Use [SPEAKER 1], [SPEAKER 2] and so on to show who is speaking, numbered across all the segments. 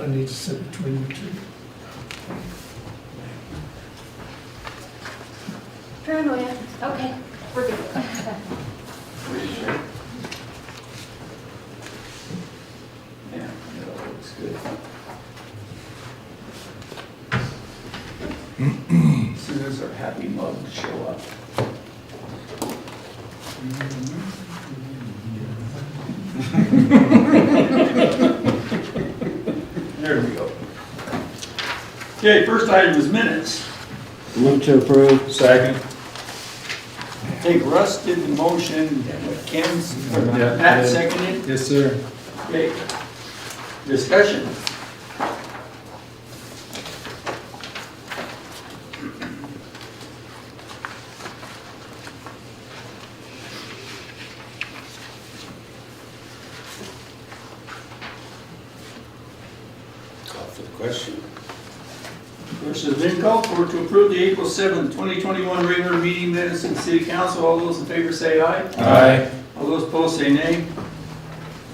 [SPEAKER 1] I need to sit between you two.
[SPEAKER 2] Paranoia. Okay, we're good.
[SPEAKER 3] Yeah, that looks good. As soon as our happy mugs show up. There we go. Okay, first item is minutes.
[SPEAKER 4] Move to approve.
[SPEAKER 5] Second.
[SPEAKER 3] I think Russ did the motion, Ken's, or
[SPEAKER 5] Yeah.
[SPEAKER 3] Matt seconded.
[SPEAKER 5] Yes, sir.
[SPEAKER 3] Okay. Discussion.
[SPEAKER 5] Call for the question.
[SPEAKER 3] Question has been called for to approve the April 7th, 2021 regular meeting minutes of the City Council. All those in favor say aye.
[SPEAKER 5] Aye.
[SPEAKER 3] All those opposed say nay.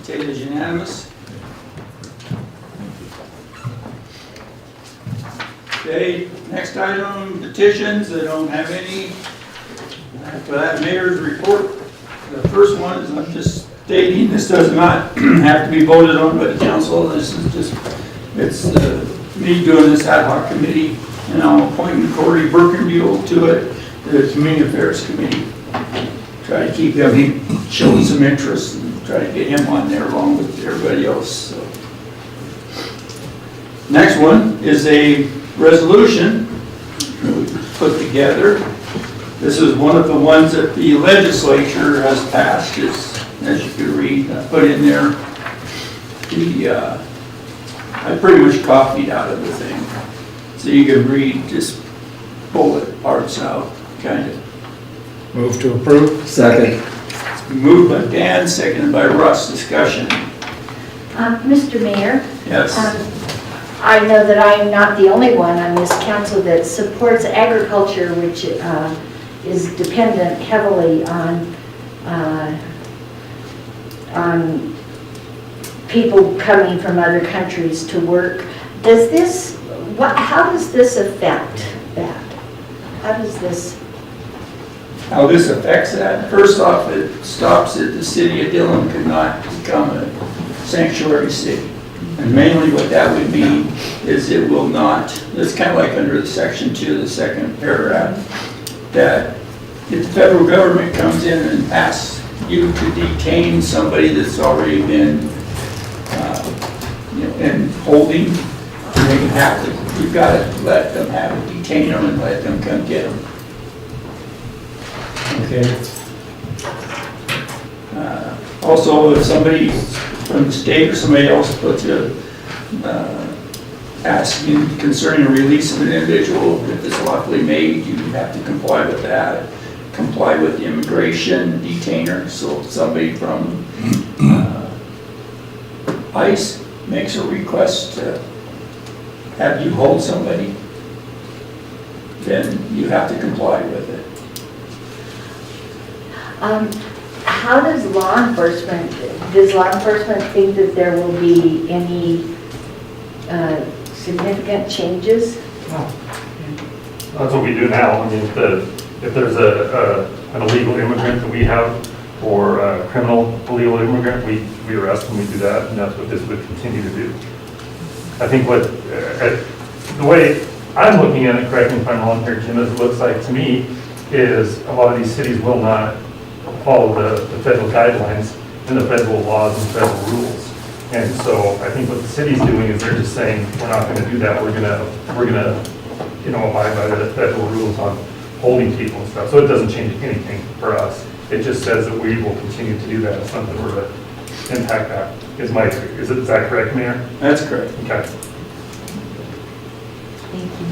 [SPEAKER 3] It is unanimous. Okay, next item, petitions. I don't have any. After that, mayor's report. The first one is, I'm just stating, this does not have to be voted on by the council. This is just, it's me doing this ad hoc committee, and I'm appointing Corey Birkenbuell to it, the Community Affairs Committee. Try to keep him showing some interest and try to get him on there along with everybody else. So. Next one is a resolution that we put together. This is one of the ones that the legislature has passed, as you can read. I put in there I pretty much copied out of the thing. So you can read just bullet parts out, kind of.
[SPEAKER 5] Move to approve.
[SPEAKER 4] Second.
[SPEAKER 3] Moved by Dan, seconded by Russ. Discussion.
[SPEAKER 2] Mr. Mayor,
[SPEAKER 3] Yes.
[SPEAKER 2] I know that I am not the only one on this council that supports agriculture, which is dependent heavily on people coming from other countries to work. Does this, how does this affect that? How does this?
[SPEAKER 3] How this affects that? First off, it stops that the city of Dillon could not become a sanctuary city. And mainly what that would mean is it will not, it's kind of like under the section 2 of the second paragraph, that if the federal government comes in and asks you to detain somebody that's already been in holding, they have to, you've got to let them have it, detain them and let them come get them. Okay. Also, if somebody from the state or somebody else puts a asking concerning a release of an individual, if it's lawfully made, you have to comply with that. Comply with the immigration detainer. So if somebody from ICE makes a request to have you hold somebody, then you have to comply with it.
[SPEAKER 2] How does law enforcement think that there will be any significant changes?
[SPEAKER 6] That's what we do now. I mean, if there's an illegal immigrant that we have, or a criminal illegal immigrant, we arrest them, we do that, and that's what this would continue to do. I think the way I'm looking at it, correct me if I'm wrong here, Jim, as it looks like to me, is a lot of these cities will not follow the federal guidelines and the federal laws and federal rules. And so I think what the city's doing is they're just saying, we're not gonna do that, we're gonna abide by the federal rules on holding people and stuff. So it doesn't change anything for us. It just says that we will continue to do that if something were to impact that. Is that correct, Mayor?
[SPEAKER 3] That's correct.
[SPEAKER 6] Okay.
[SPEAKER 2] Thank you.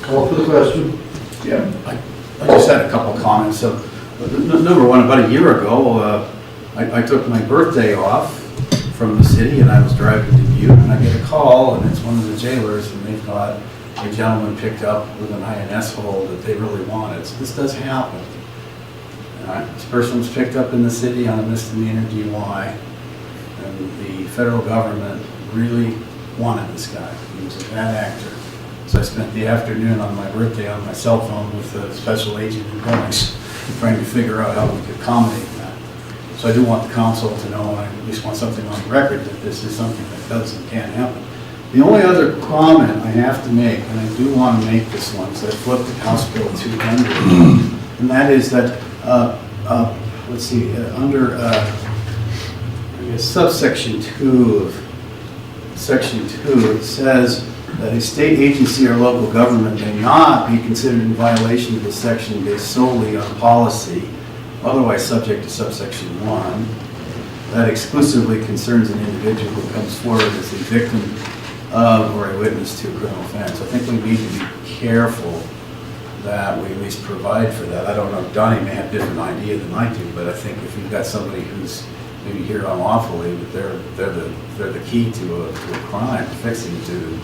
[SPEAKER 7] Call for the question.
[SPEAKER 3] Yeah.
[SPEAKER 7] I just had a couple comments. So, number one, about a year ago, I took my birthday off from the city and I was driving to Butte and I get a call and it's one of the jailers and they've got a gentleman picked up with an INS hold that they really wanted. So this does happen. This person was picked up in the city on a misdemeanor DUI and the federal government really wanted this guy. He was a bad actor. So I spent the afternoon on my birthday on my cell phone with the special agent in Billings, trying to figure out how we could accommodate that. So I do want the council to know, and I at least want something on record, that this is something that does and can happen. The only other comment I have to make, and I do want to make this one, is I flipped to House Bill 200, and that is that, let's see, under, I guess subsection 2 of section 2, it says that a state agency or local government may not be considered in violation of this section based solely on policy, otherwise subject to subsection 1, that exclusively concerns an individual who comes forward as a victim of or a witness to a criminal offense. I think we need to be careful that we at least provide for that. I don't know, Donnie may have a different idea than I do, but I think if you've got somebody who's maybe here unlawfully, but they're the key to a crime, fixing to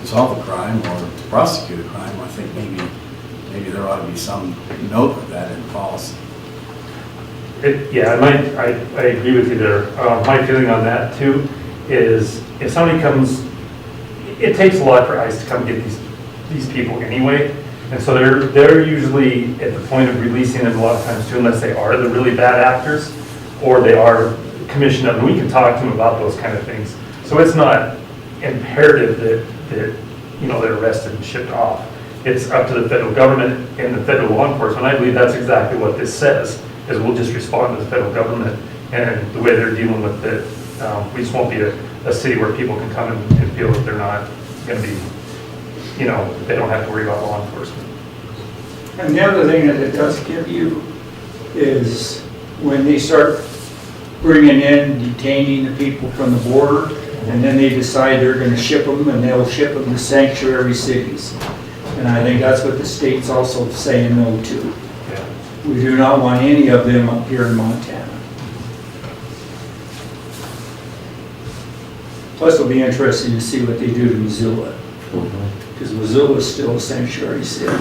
[SPEAKER 7] solve a crime or to prosecute a crime, I think maybe there ought to be some note of that in policy.
[SPEAKER 6] Yeah, I agree with you there. My feeling on that too is if somebody comes, it takes a lot for ICE to come get these people anyway. And so they're usually at the point of releasing them a lot of times too, unless they are the really bad actors or they are commissioned up. And we can talk to them about those kind of things. So it's not imperative that they're arrested and shipped off. It's up to the federal government and the federal law enforcement. I believe that's exactly what this says, is we'll just respond to the federal government and the way they're dealing with it. We just won't be a city where people can come and feel that they're not going to be, they don't have to worry about law enforcement.
[SPEAKER 3] And the other thing that it does give you is when they start bringing in, detaining the people from the border, and then they decide they're going to ship them, and they'll ship them to sanctuary cities. And I think that's what the state's also saying no to.
[SPEAKER 6] Yeah.
[SPEAKER 3] We do not want any of them up here in Montana. Plus, it'll be interesting to see what they do to Missoula, because Missoula is still a sanctuary city.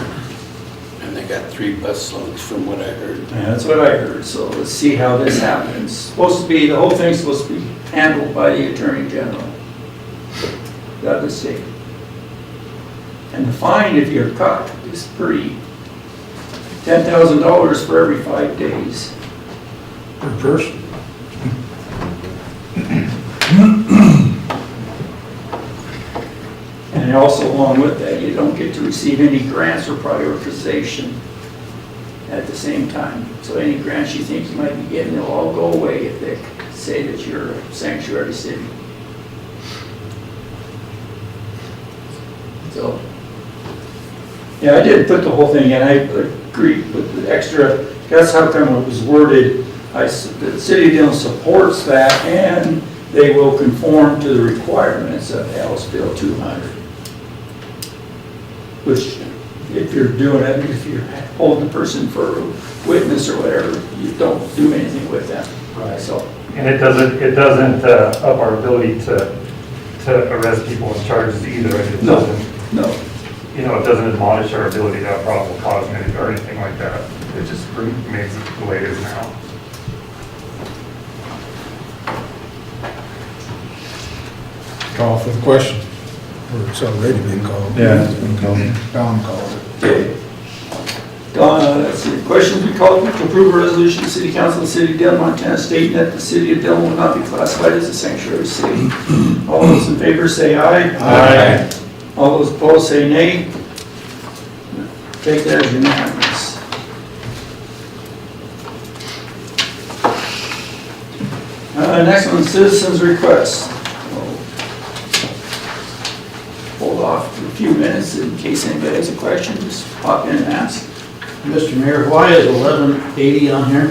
[SPEAKER 5] And they got 3 bus loads from what I heard.
[SPEAKER 3] Yeah, that's what I heard, so let's see how this happens. The whole thing's supposed to be handled by the Attorney General of the state. And the fine, if you're caught, is pretty, $10,000 for every 5 days.
[SPEAKER 1] Per person.
[SPEAKER 3] And also along with that, you don't get to receive any grants or prioritization at the same time. So any grants you think you might be getting, they'll all go away if they say that you're a sanctuary city. So, yeah, I did put the whole thing in. I agreed with the extra, that's how come it was worded. The city of Dillon supports that, and they will conform to the requirements of House Bill 200. Which, if you're doing it, if you're holding a person for a witness or whatever, you don't do anything with that.
[SPEAKER 6] Right.
[SPEAKER 3] So,
[SPEAKER 6] And it doesn't up our ability to arrest people on charges either. It
[SPEAKER 3] No.
[SPEAKER 6] doesn't,
[SPEAKER 3] no.
[SPEAKER 6] it doesn't admonish our ability to have probable cause or anything like that. It just remains the way it is now.
[SPEAKER 1] Call for the question. Or it's already been called.
[SPEAKER 4] Yeah, it's been called.
[SPEAKER 1] Don called it.
[SPEAKER 3] Okay. Let's see, questions we called to approve a resolution of the City Council of the City of Dillon, Montana, stating that the City of Dillon will not be classified as a sanctuary city. All those in favor say aye.
[SPEAKER 1] Aye.
[SPEAKER 3] All those opposed say nay. Take that as unanimous. Next one, citizens' request. Hold off for a few minutes in case anybody has a question, just pop in and ask.
[SPEAKER 8] Mr. Mayor, why is 1180 on here?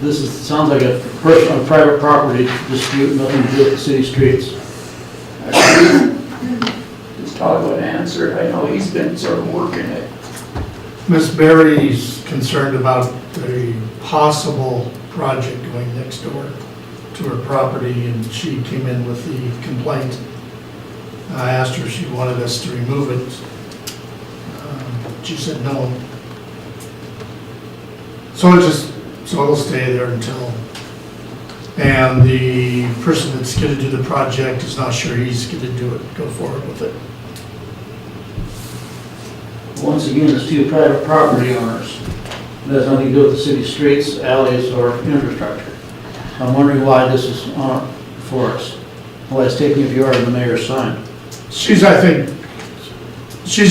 [SPEAKER 8] This sounds like a personal, private property dispute, nothing to do with the city streets.
[SPEAKER 3] Just Todd would answer it. I know he's been sort of working it.
[SPEAKER 9] Ms. Berry's concerned about a possible project going next door to her property, and she came in with the complaint. I asked her if she wanted us to remove it. She said no. So it'll stay there until, and the person that's gonna do the project, he's not sure he's gonna do it, go forward with it.
[SPEAKER 8] Once again, it's two private property owners. It has nothing to do with the city streets, alleys, or infrastructure. I'm wondering why this is on for us. Why it's taking a view of the mayor's sign.
[SPEAKER 9] She's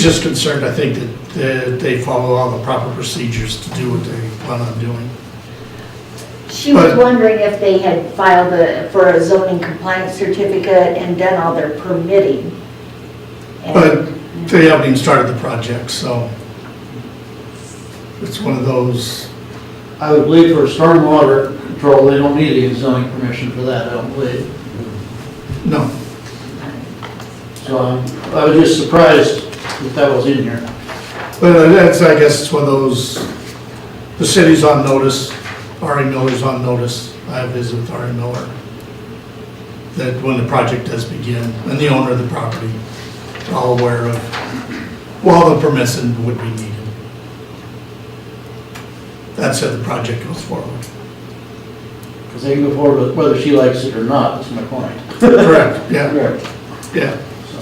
[SPEAKER 9] just concerned, I think, that they follow all the proper procedures to do what they plan on doing.
[SPEAKER 2] She was
[SPEAKER 9] But-
[SPEAKER 2] wondering if they had filed for a zoning compliance certificate and done all their permitting. And-
[SPEAKER 9] But they haven't even started the project, so it's one of those,
[SPEAKER 8] I would believe for stormwater control, they don't need any zoning permission for that, I don't believe.
[SPEAKER 9] no.
[SPEAKER 8] So I was just surprised that was in here.
[SPEAKER 9] But that's, I guess it's one of those, the city's on notice, R.A. Miller's on notice. I visited with R.A. Miller, that when the project does begin, and the owner of the property, are all aware of, well, the permission would be needed. That said, the project goes forward.
[SPEAKER 8] Because they can go forward with whether she likes it or not, that's my point.
[SPEAKER 9] Correct, yeah,
[SPEAKER 8] Correct.
[SPEAKER 9] yeah.
[SPEAKER 8] So,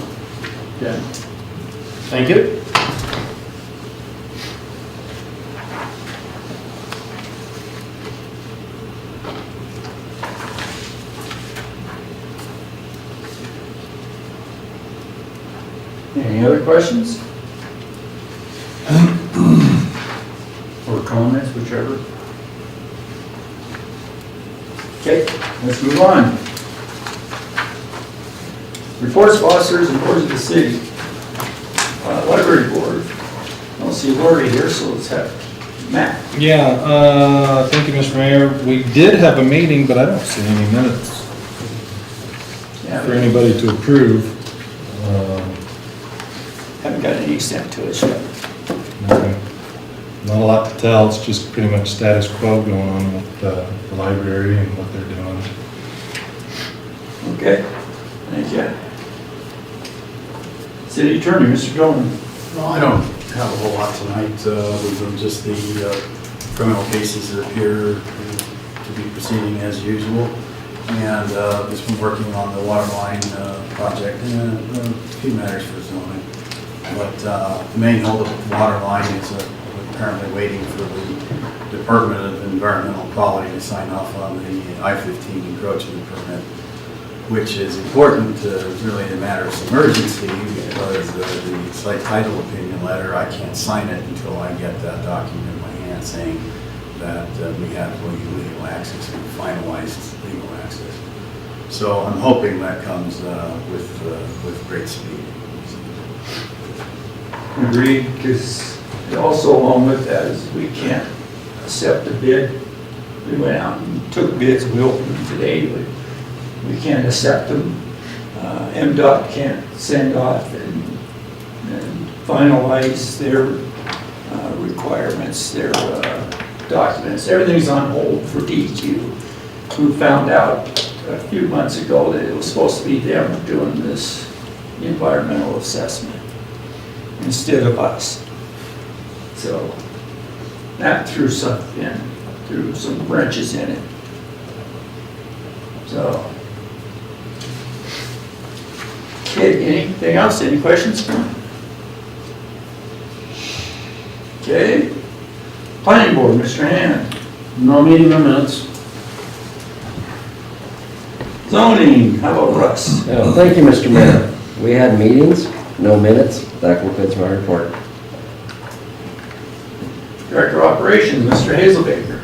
[SPEAKER 8] yeah. Thank you.
[SPEAKER 3] Any other questions? Or comments, whichever? Okay, let's move on. Reports of officers and boards of the city. Library board. I don't see Lori here, so let's have Matt.
[SPEAKER 1] Yeah, thank you, Mr. Mayor. We did have a meeting, but I don't see any minutes for anybody to approve.
[SPEAKER 3] Haven't got any extent to it yet.
[SPEAKER 1] Okay. Not a lot to tell, it's just pretty much status quo going on with the library and what they're doing.
[SPEAKER 3] Okay, thank you. City Attorney, Mr. Dillon.
[SPEAKER 7] Well, I don't have a whole lot tonight, other than just the criminal cases that appear to be proceeding as usual. And just been working on the water line project and a few matters for zoning. But the main holdup with the water line is apparently waiting for the Department of Environmental Quality to sign off on the I-15 encroachment permit, which is important to really the matter of emergency because the site title opinion letter, I can't sign it until I get that document in my hand saying that we have legal access and finalized legal access. So I'm hoping that comes with great speed.
[SPEAKER 3] Agreed, because also along with that is we can't accept a bid. We went out and took bids, we opened them today, but we can't accept them. MDOT can't send off and finalize their requirements, their documents. Everything's on hold for DEQ, who found out a few months ago that it was supposed to be them doing this environmental assessment instead of us. So that threw some wrenches in it. So, okay, anything else? Any questions? Okay. Planning board, Mr. Hand.
[SPEAKER 8] No meeting or minutes.
[SPEAKER 3] Zoning, how about Russ?
[SPEAKER 10] Yeah, thank you, Mr. Mayor. We had meetings, no minutes. That concludes my report.
[SPEAKER 3] Director of Operations, Mr. Hazelbaker.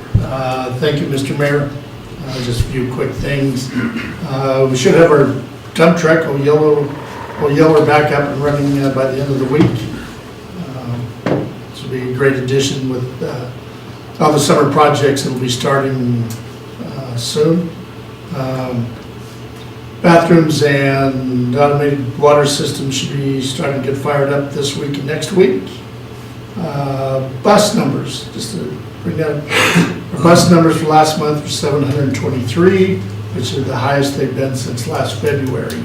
[SPEAKER 9] Thank you, Mr. Mayor. Just a few quick things. We should have our dump truck, Old Yeller, back up and running by the end of the week. This will be a great addition with all the summer projects that will be starting soon. Bathrooms and automated water systems should be starting to get fired up this week and next week. Bus numbers, just to bring that, our bus numbers for last month were 723, which are the highest they've been since last February.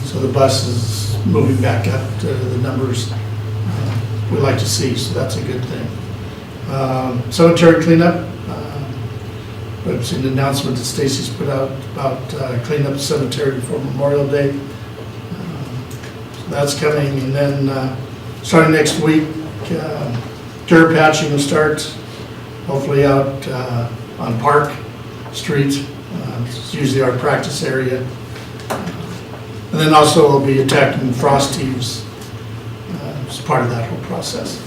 [SPEAKER 9] So the bus is moving back up to the numbers we like to see, so that's a good thing. Cemetery cleanup, I've seen the announcement that Stacy's put out about cleaning up the cemetery before Memorial Day. So that's coming, and then starting next week, dirt patching will start, hopefully out on Park Street. It's usually our practice area. And then also we'll be attacking frost heaves as part of that whole process.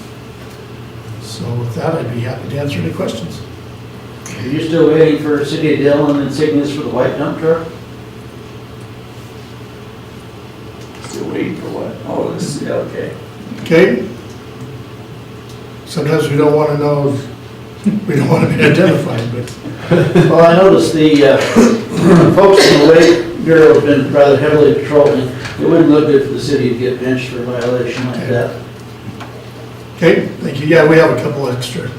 [SPEAKER 9] So with that, I'd be happy to answer any questions.
[SPEAKER 8] Are you still waiting for City of Dillon insignias for the white dump truck?
[SPEAKER 3] Still waiting for what? Oh, this is, yeah, okay.
[SPEAKER 9] Okay? Sometimes we don't want to know, we don't want to be identified, but
[SPEAKER 8] Well, I noticed the folks in the Lake Bureau have been rather heavily patrolling. It wouldn't look good for the city to get benched for a violation like that.
[SPEAKER 9] okay, thank you. Yeah, we have a couple extra,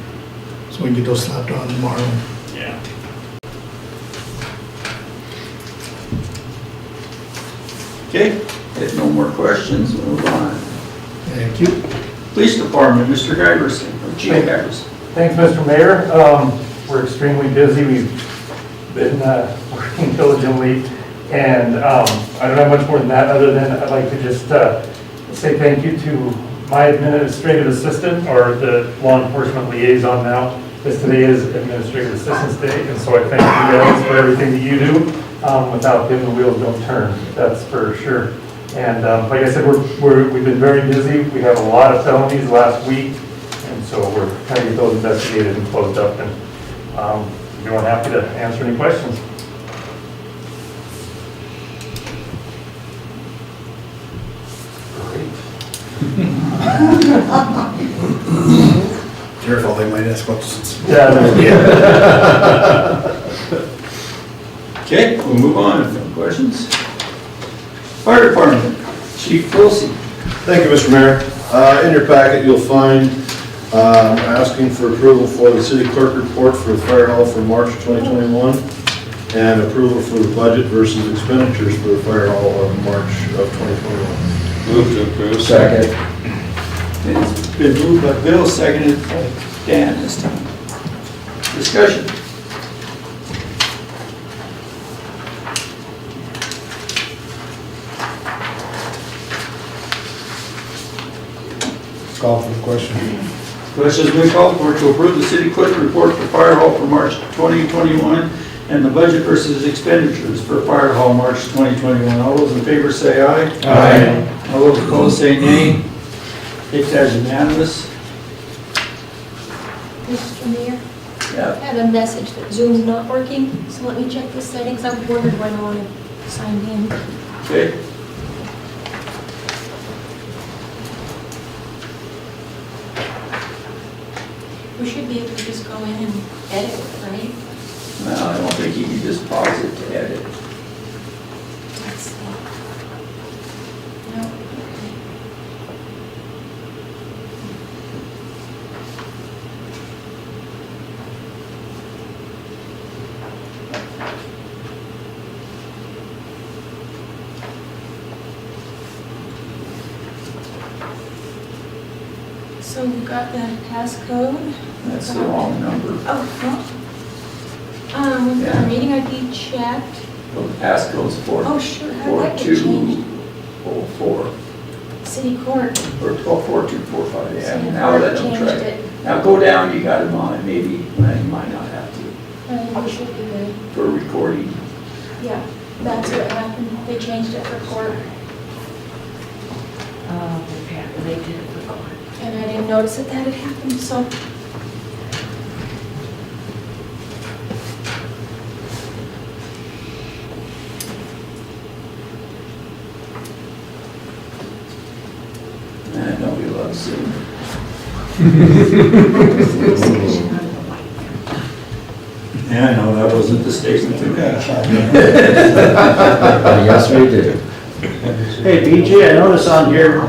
[SPEAKER 9] so we can get those slapped on tomorrow.
[SPEAKER 3] Yeah. Okay, if no more questions, we'll move on.
[SPEAKER 9] Thank you.
[SPEAKER 3] Police Department, Mr. Giverson, or Chief Giverson.
[SPEAKER 6] Thanks, Mr. Mayor. We're extremely busy. We've been working diligently, and I don't have much more than that, other than I'd like to just say thank you to my administrative assistant, or the law enforcement liaison now, as today is Administrative Assistance Day, and so I thank you guys for everything that you do. Without them, the wheels don't turn, that's for sure. And like I said, we've been very busy. We have a lot of felonies last week, and so we're trying to get those investigated and closed up, and we're happy to answer any questions.
[SPEAKER 7] Careful, they might ask questions.
[SPEAKER 6] Yeah.
[SPEAKER 3] Okay, we'll move on if no questions. Fire Department, Chief Wilson.
[SPEAKER 11] Thank you, Mr. Mayor. In your packet, you'll find asking for approval for the city clerk report for the fire hall for March 2021 and approval for the budget versus expenditures for the fire hall of March of 2021.
[SPEAKER 5] Move to approve.
[SPEAKER 10] Second.
[SPEAKER 3] It's been moved by Bill, seconded by Dan this time. Discussion.
[SPEAKER 1] Call for the question.
[SPEAKER 3] Question has been called for to approve the city clerk report for fire hall for March 2021 and the budget versus expenditures for fire hall March 2021. All those in favor say aye.
[SPEAKER 1] Aye.
[SPEAKER 3] All those opposed say nay. Take that as unanimous.
[SPEAKER 12] Mr. Mayor,
[SPEAKER 3] Yeah.
[SPEAKER 12] I have a message that Zoom's not working, so let me check the settings. I've wondered when I want to sign in.
[SPEAKER 3] Okay.
[SPEAKER 12] We should be able to just go in and edit it, right?
[SPEAKER 3] No, I don't think you can just pause it to edit.
[SPEAKER 12] Let's see. No, okay. So we've got the passcode.
[SPEAKER 3] That's the wrong number.
[SPEAKER 12] Oh, no.
[SPEAKER 3] Yeah.
[SPEAKER 12] Our meeting ID checked.
[SPEAKER 3] The passcode's
[SPEAKER 12] Oh, sure, how did that get changed?
[SPEAKER 3] 4204
[SPEAKER 12] City Court.
[SPEAKER 3] or 124245. Yeah.
[SPEAKER 12] City
[SPEAKER 3] Now
[SPEAKER 12] Court
[SPEAKER 3] that don't
[SPEAKER 12] changed
[SPEAKER 3] try.
[SPEAKER 12] it.
[SPEAKER 3] Now go down. You got it on it. Maybe well, you might not have to
[SPEAKER 12] We should be good.
[SPEAKER 3] for recording.
[SPEAKER 12] Yeah, that's what happened. They changed it for court,
[SPEAKER 2] They did it for court.
[SPEAKER 12] and I didn't notice that that had happened, so.
[SPEAKER 3] Nobody loves Zoom. Yeah, I know, that wasn't the statement to
[SPEAKER 10] Yes, we do.
[SPEAKER 8] Hey, BJ, I noticed on your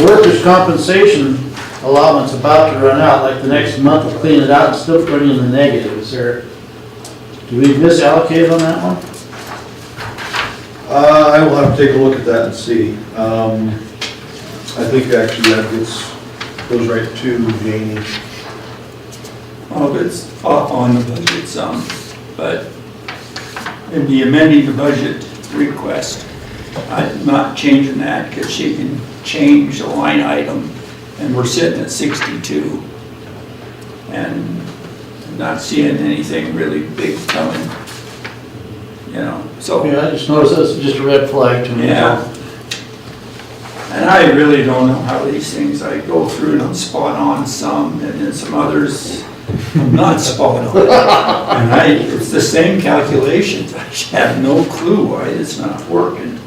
[SPEAKER 8] workers' compensation allowance about to run out, like the next month we'll clean it out and still putting in the negative. Is there, do we misallocated on that one?
[SPEAKER 11] I will have to take a look at that and see. I think actually that goes right to Janie.
[SPEAKER 3] of it's off on the budget some, but in the amending the budget request, I'm not changing that because she can change the line item and we're sitting at 62. And not seeing anything really big coming, you know, so.
[SPEAKER 8] Yeah, I just noticed that's just a red flag to me.
[SPEAKER 3] Yeah. And I really don't know how these things, I go through and I'm spot on some, and then some others, I'm not spot on. And it's the same calculations, I have no clue why it's not working.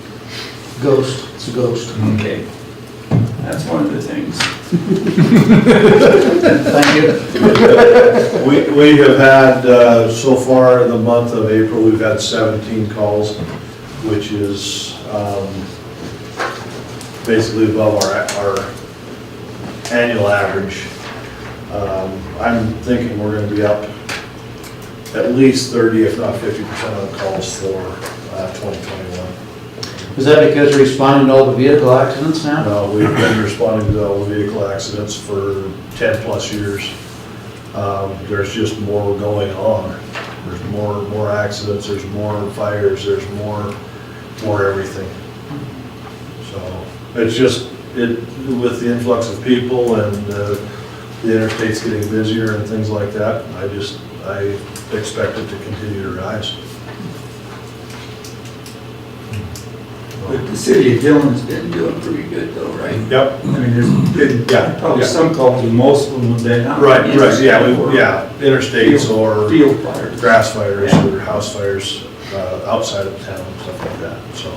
[SPEAKER 8] Ghost, it's a ghost.
[SPEAKER 3] Okay, that's one of the things.
[SPEAKER 8] Thank you.
[SPEAKER 11] We have had, so far in the month of April, we've had 17 calls, which is basically above our annual average. I'm thinking we're going to be up at least 30, if not 50% of the calls for 2021.
[SPEAKER 8] Is that because you're responding to all the vehicle accidents now?
[SPEAKER 11] No, we've been responding to all the vehicle accidents for 10 plus years. There's just more going on. There's more accidents, there's more fires, there's more everything. So it's just, with the influx of people and the interstates getting busier and things like that, I expect it to continue to rise.
[SPEAKER 3] But the city of Dillon's been doing pretty good though, right?
[SPEAKER 11] Yep.
[SPEAKER 3] I mean, there's been probably some calls, but most of them have been out.
[SPEAKER 11] Right, yeah, interstates or
[SPEAKER 3] Field fires.
[SPEAKER 11] grass fires
[SPEAKER 3] Yeah.
[SPEAKER 11] or house fires outside of town, stuff like that, so.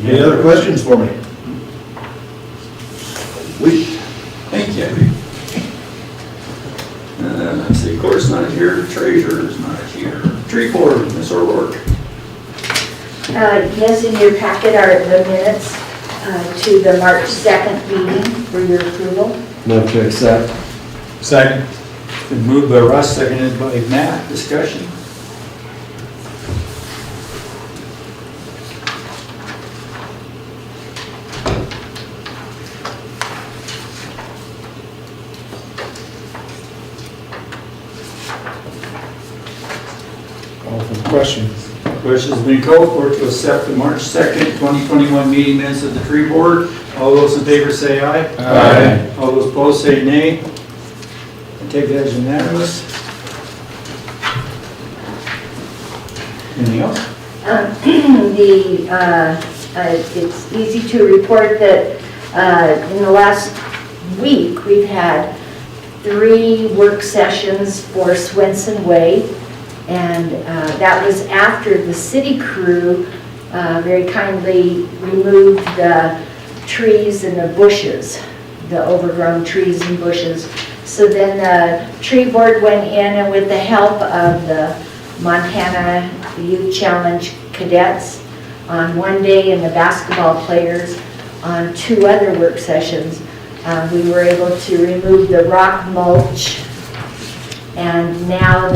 [SPEAKER 11] Any other questions for me?
[SPEAKER 3] Thank you. Let's see, court's not here, treasurer's not here. Tree board, Ms. O'Rourke.
[SPEAKER 2] Yes, in your packet are the minutes to the March 2nd meeting for your approval.
[SPEAKER 10] Move to accept.
[SPEAKER 1] Second.
[SPEAKER 3] Been moved by Russ, seconded by Matt. Discussion.
[SPEAKER 1] Call for the question.
[SPEAKER 3] Question's been called for to accept the March 2nd, 2021 meeting minutes of the tree board. All those in favor say aye.
[SPEAKER 1] Aye.
[SPEAKER 3] All those opposed say nay. I take that as unanimous. Anything else?
[SPEAKER 2] It's easy to report that in the last week, we've had 3 work sessions for Swenson Way. And that was after the city crew very kindly removed the trees and the bushes, the overgrown trees and bushes. So then the tree board went in, and with the help of the Montana Youth Challenge cadets on one day and the basketball players on 2 other work sessions, we were able to remove the rock mulch, and now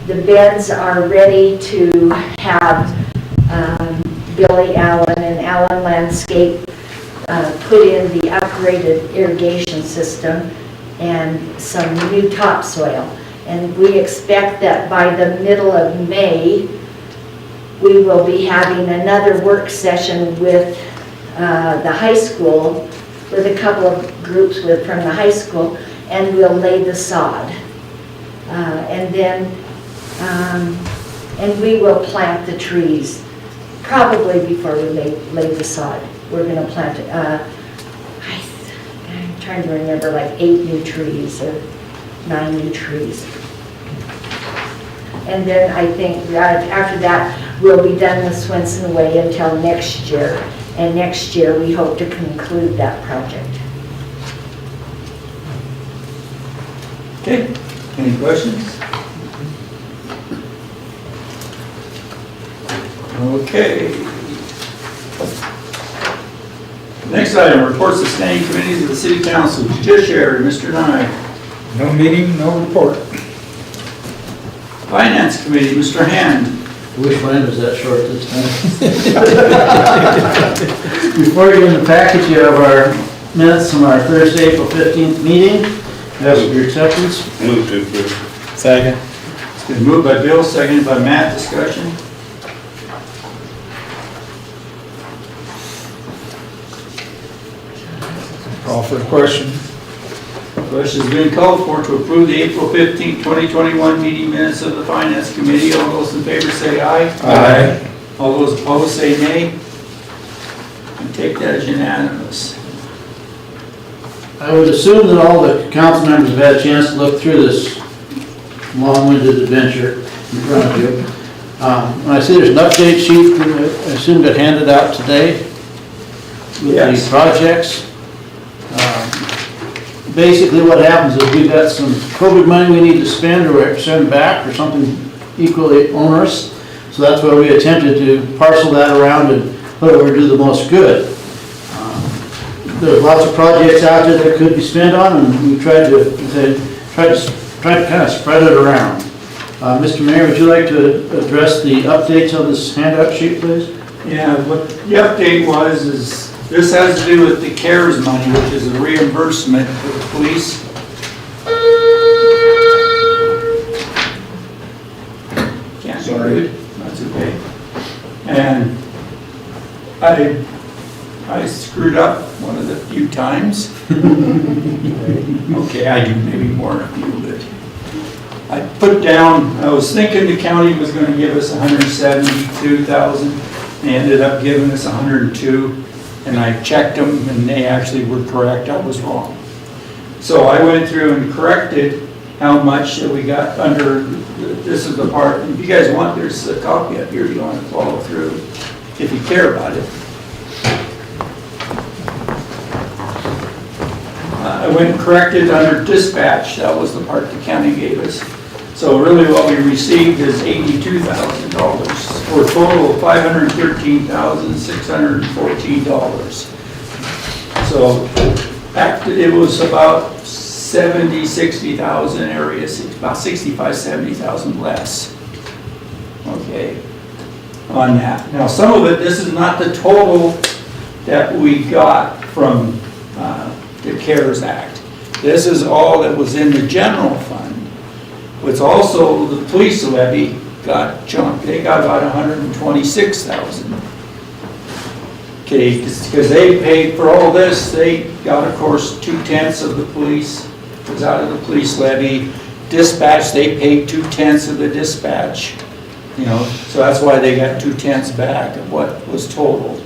[SPEAKER 2] the beds are ready to have Billy Allen and Allen Landscape put in the upgraded irrigation system and some new topsoil. And we expect that by the middle of May, we will be having another work session with the high school, with a couple of groups from the high school, and we'll lay the sod. And then and we will plant the trees, probably before we lay the sod. We're going to plant, I'm trying to remember, like 8 new trees or 9 new trees. And then I think after that, we'll be done with Swenson Way until next year. And next year, we hope to conclude that project.
[SPEAKER 3] Okay, any questions? Okay. Next item, reports of standing committees of the city council. Judiciary, Mr. Nye.
[SPEAKER 1] No meeting, no report.
[SPEAKER 3] Finance committee, Mr. Hand.
[SPEAKER 8] I wish mine was that short this time. Before you in the package, you have our minutes from our Thursday, April 15th meeting. Ask for your acceptance.
[SPEAKER 5] Move to approve.
[SPEAKER 1] Second.
[SPEAKER 3] It's been moved by Bill, seconded by Matt. Discussion?
[SPEAKER 1] Call for a question.
[SPEAKER 3] Question's been called for to approve the April 15, 2021 meeting minutes of the Finance Committee. All those in favor say aye.
[SPEAKER 1] Aye.
[SPEAKER 3] All those opposed say nay. And take that as unanimous.
[SPEAKER 8] I would assume that all the council members have had a chance to look through this long-winded adventure in front of you. When I see there's an update sheet, I assume got handed out today with
[SPEAKER 3] Yes.
[SPEAKER 8] the projects. Basically what happens is we've got some COVID money we need to spend or send back or something equally onerous. So that's why we attempted to parcel that around and whatever do the most good. There's lots of projects out there that could be spent on, and we tried to kind of spread it around. Mr. Mayor, would you like to address the updates on this handout sheet, please?
[SPEAKER 3] Yeah, what the update was is, this has to do with the CARES money, which is a reimbursement for the police. Can't be rude, that's okay. And I screwed up one of the few times. Okay, I do maybe more than a few, but I put down, I was thinking the county was gonna give us 172,000. They ended up giving us 102, and I checked them, and they actually were correct, I was wrong. So I went through and corrected how much that we got under, this is the part, if you guys want, there's a copy up here, you want to follow through, if you care about it. I went and corrected under dispatch, that was the part the county gave us. So really what we received is $82,000 for a total of $513,614. So it was about 60,000 areas, about 65, 70,000 less. Okay, on that. Now some of it, this is not the total that we got from the CARES Act. This is all that was in the general fund. What's also the police levy got jumped. They got about 126,000. Okay, because they paid for all this, they got, of course, 2/10 of the police was out of the police levy. Dispatch, they paid 2/10 of the dispatch. You know, so that's why they got 2/10 back of what was total.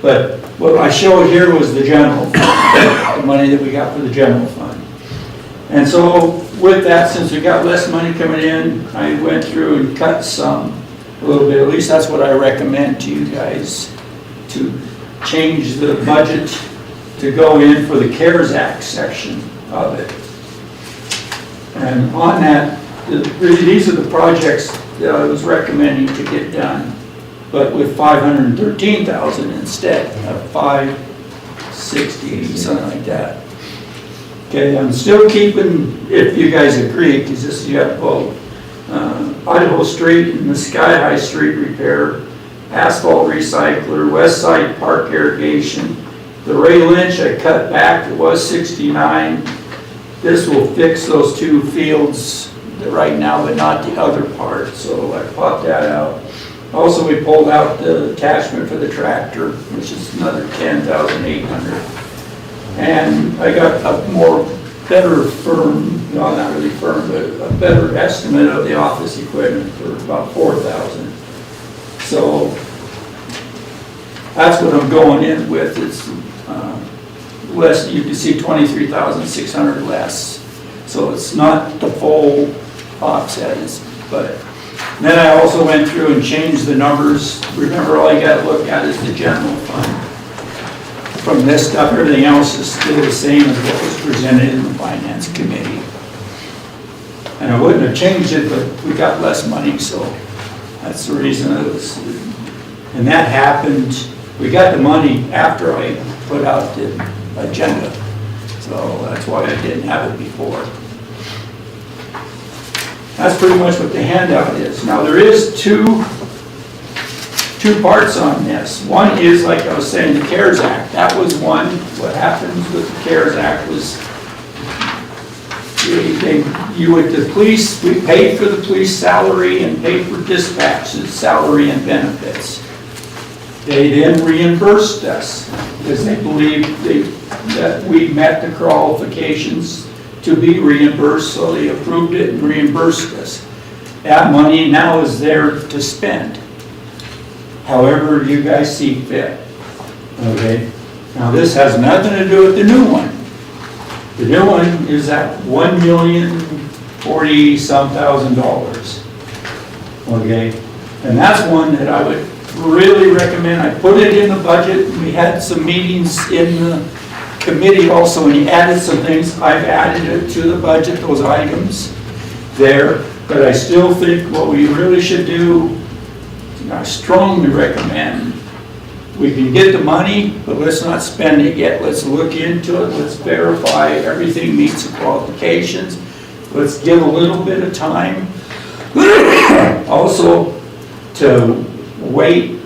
[SPEAKER 3] But what I showed here was the general fund, the money that we got for the general fund. And so with that, since we got less money coming in, I went through and cut some, a little bit. At least that's what I recommend to you guys, to change the budget to go in for the CARES Act section of it. And on that, these are the projects that I was recommending to get done, but with 513,000 instead of 560, something like that. Okay, I'm still keeping, if you guys agree, because this you have both, Idaho Street and the Sky High Street repair, asphalt recycler, West Side Park irrigation, the Ray Lynch I cut back, it was 69. This will fix those two fields right now, but not the other part, so I popped that out. Also, we pulled out the attachment for the tractor, which is another 10,800. And I got a better firm, no, not really firm, but a better estimate of the office equipment for about 4,000. So that's what I'm going in with. It's less. You can see 23,600 less. So it's not the full offset, but then I also went through and changed the numbers. Remember, all you got to look at is the general fund. From this stuff, everything else is still the same as what was presented in the Finance Committee. And I wouldn't have changed it, but we got less money, so that's the reason it was. And that happened, we got the money after I put out the agenda. So that's why I didn't have it before. That's pretty much what the handout is. Now there is two parts on this. One is, like I was saying, the CARES Act. That was one. What happens with the CARES Act was the police, we paid for the police salary and paid for dispatches, salary and benefits. They then reimbursed us because they believed that we met the qualifications to be reimbursed, so they approved it and reimbursed us. That money now is there to spend, however you guys see fit. Okay? Now this has nothing to do with the new one. The new one is at $1,040,000. Okay? And that's one that I would really recommend. I put it in the budget. We had some meetings in the committee also, and he added some things. I've added it to the budget, those items there. But I still think what we really should do, I strongly recommend, we can get the money, but let's not spend it yet. Let's look into it. Let's verify everything meets the qualifications. Let's give a little bit of time. Also, to wait,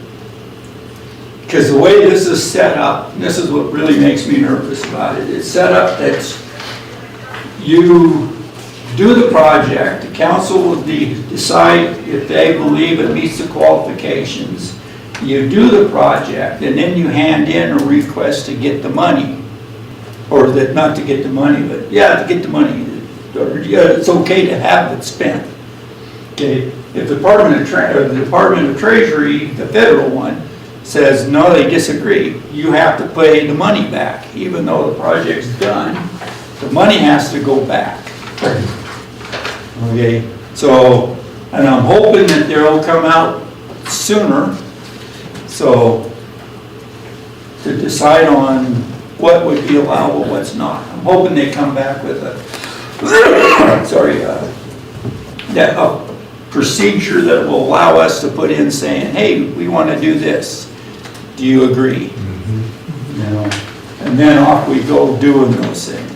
[SPEAKER 3] because the way this is set up, and this is what really makes me nervous about it, it's set up that you do the project, the council will decide if they believe it meets the qualifications. You do the project, and then you hand in a request to get the money. Or that, not to get the money, but yeah, to get the money. Or, yeah, it's okay to have it spent. Okay, if the Department of Treasury, the federal one, says no, they disagree, you have to pay the money back. Even though the project's done, the money has to go back. Okay, so, and I'm hoping that they'll come out sooner, so to decide on what would be allowable, what's not. I'm hoping they come back with a, a procedure that will allow us to put in saying, hey, we want to do this. Do you agree? You know, and then off we go doing those things.